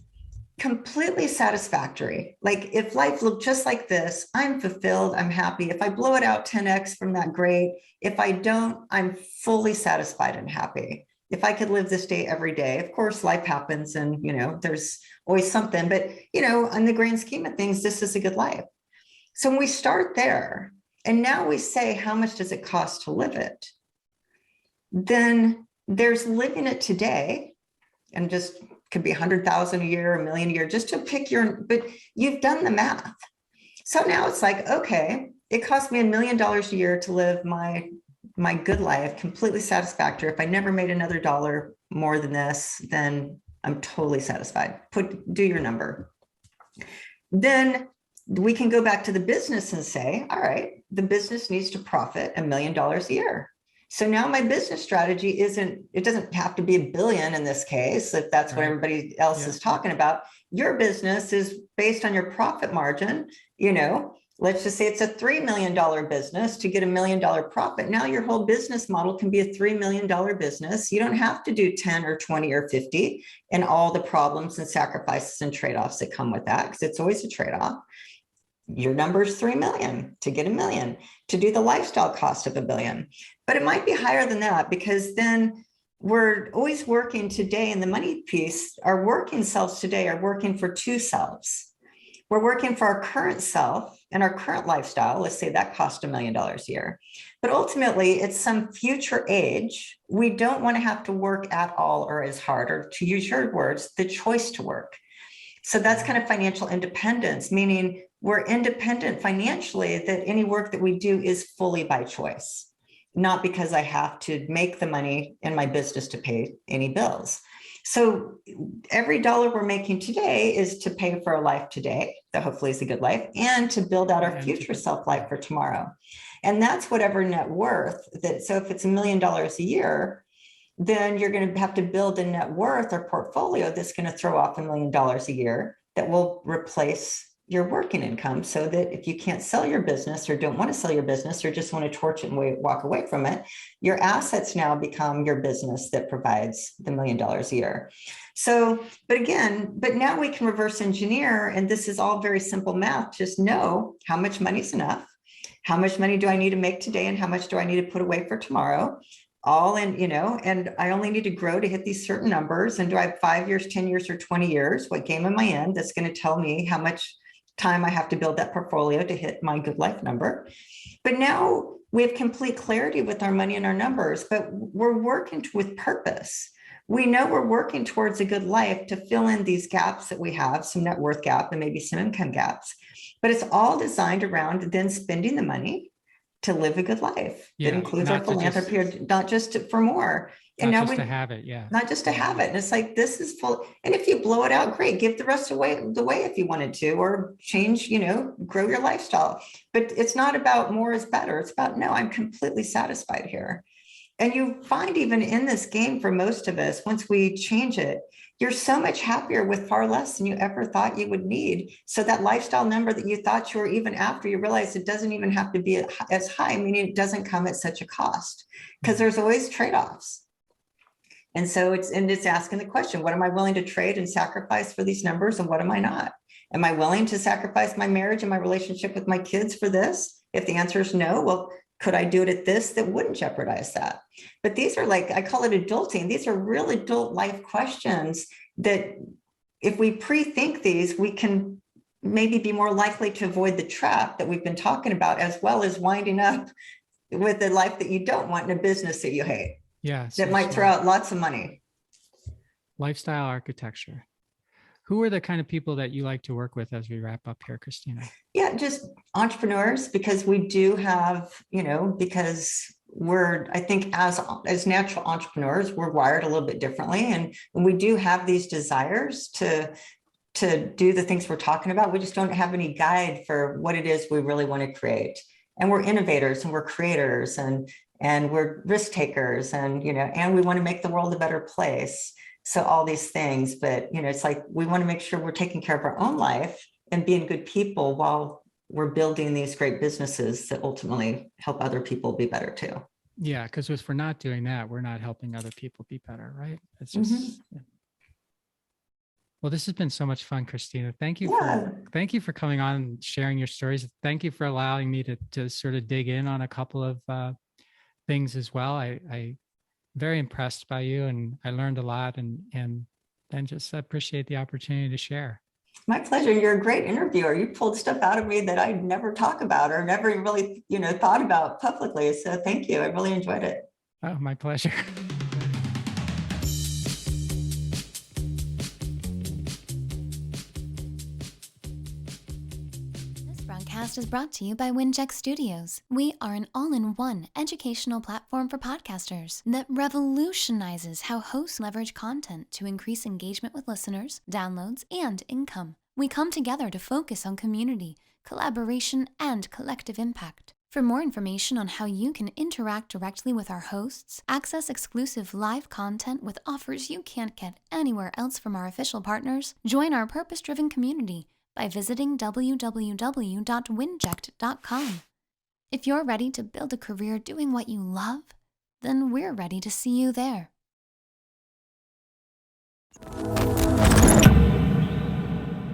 completely satisfactory. Like if life looked just like this, I'm fulfilled, I'm happy. If I blow it out 10x from that, great. If I don't, I'm fully satisfied and happy. If I could live this day every day, of course, life happens and, there's always something, but, in the grand scheme of things, this is a good life. So when we start there, and now we say, how much does it cost to live it? Then there's living it today, and just could be 100,000 a year, 1 million a year, just to pick but you've done the math. So now it's like, okay, it cost me $1 million a year to live my good life, completely satisfactory. If I never made another dollar more than this, then I'm totally satisfied. Do your number. Then we can go back to the business and say, all right, the business needs to profit $1 million a year. So now my business strategy it doesn't have to be $1 billion in this case, if that's what everybody else is talking about. Your business is based on your profit margin. Let's just say it's a $3 million business to get $1 million profit. Now your whole business model can be a $3 million business. You don't have to do 10 or 20 or 50 and all the problems and sacrifices and trade-offs that come with that, because it's always a trade-off. Your number is 3 million to get $1 million, to do the lifestyle cost of $1 billion. But it might be higher than that, because then we're always working today in the money piece. Our working selves today are working for two selves. We're working for our current self and our current lifestyle. Let's say that cost $1 million a year. But ultimately, it's some future age. We don't want to have to work at all or as hard, or to use your words, the choice to work. So that's kind of financial independence, meaning we're independent financially, that any work that we do is fully by choice, not because I have to make the money in my business to pay any bills. So every dollar we're making today is to pay for a life today, that hopefully is a good life, and to build out our future self life for tomorrow. And that's whatever net worth that. So if it's $1 million a year, then you're going to have to build a net worth or portfolio that's going to throw off $1 million a year that will replace your working income, so that if you can't sell your business or don't want to sell your business or just want to torch it and walk away from it, your assets now become your business that provides the $1 million a year. So, but now we can reverse engineer, and this is all very simple math. Just know how much money is enough. How much money do I need to make today, and how much do I need to put away for tomorrow? All in, and I only need to grow to hit these certain numbers. And do I have 5 years, 10 years, or 20 years? What game am I in? That's going to tell me how much time I have to build that portfolio to hit my good life number. But now we have complete clarity with our money and our numbers, but we're working with purpose. We know we're working towards a good life to fill in these gaps that we have, some net worth gap and maybe some income gaps, but it's all designed around then spending the money to live a good life. That includes our philanthropy, not just for more. And not just to have it, not just to have it. And it's like, this is full. And if you blow it out, great, give the rest away if you wanted to, or change, grow your lifestyle. But it's not about more is better. It's about, no, I'm completely satisfied here. And you find even in this game, for most of us, once we change it, you're so much happier with far less than you ever thought you would need. So that lifestyle number that you thought you were even after, you realize it doesn't even have to be as high, meaning it doesn't come at such a cost, because there's always trade-offs. And so it's asking the question, what am I willing to trade and sacrifice for these numbers, and what am I not? Am I willing to sacrifice my marriage and my relationship with my kids for this? If the answer is no, well, could I do it at this that wouldn't jeopardize that? But these are, like, I call it adulting. These are real adult life questions that if we pre-think these, we can maybe be more likely to avoid the trap that we've been talking about, as well as winding up with the life that you don't want in a business that you hate. Yeah. That might throw out lots of money. Lifestyle architecture. Who are the kind of people that you like to work with as we wrap up here, Krisstina? Yeah, just entrepreneurs, because we do have, because I think as natural entrepreneurs, we're wired a little bit differently. And we do have these desires to do the things we're talking about. We just don't have any guide for what it is we really want to create. And we're innovators and we're creators and we're risk takers and, and we want to make the world a better place. So all these things, but, it's like, we want to make sure we're taking care of our own life and being good people while we're building these great businesses that ultimately help other people be better too. Yeah. Because if we're not doing that, we're not helping other people be better. Right. It's just, Well, this has been so much fun, Krisstina. Thank you for coming on and sharing your stories. Thank you for allowing me to sort of dig in on a couple of things as well. I very impressed by you, and I learned a lot, and just appreciate the opportunity to share. My pleasure. You're a great interviewer. You pulled stuff out of me that I never talk about or never really, thought about publicly. So thank you. I really enjoyed it. Oh, my pleasure. Is brought to you by Wincheck Studios. We are an all-in-one educational platform for podcasters that revolutionizes how hosts leverage content to increase engagement with listeners, downloads, and income. We come together to focus on community, collaboration, and collective impact. For more information on how you can interact directly with our hosts, access exclusive live content with offers you can't get anywhere else from our official partners, join our purpose-driven community by visiting www.winject.com. If you're ready to build a career doing what you love, then we're ready to see you there.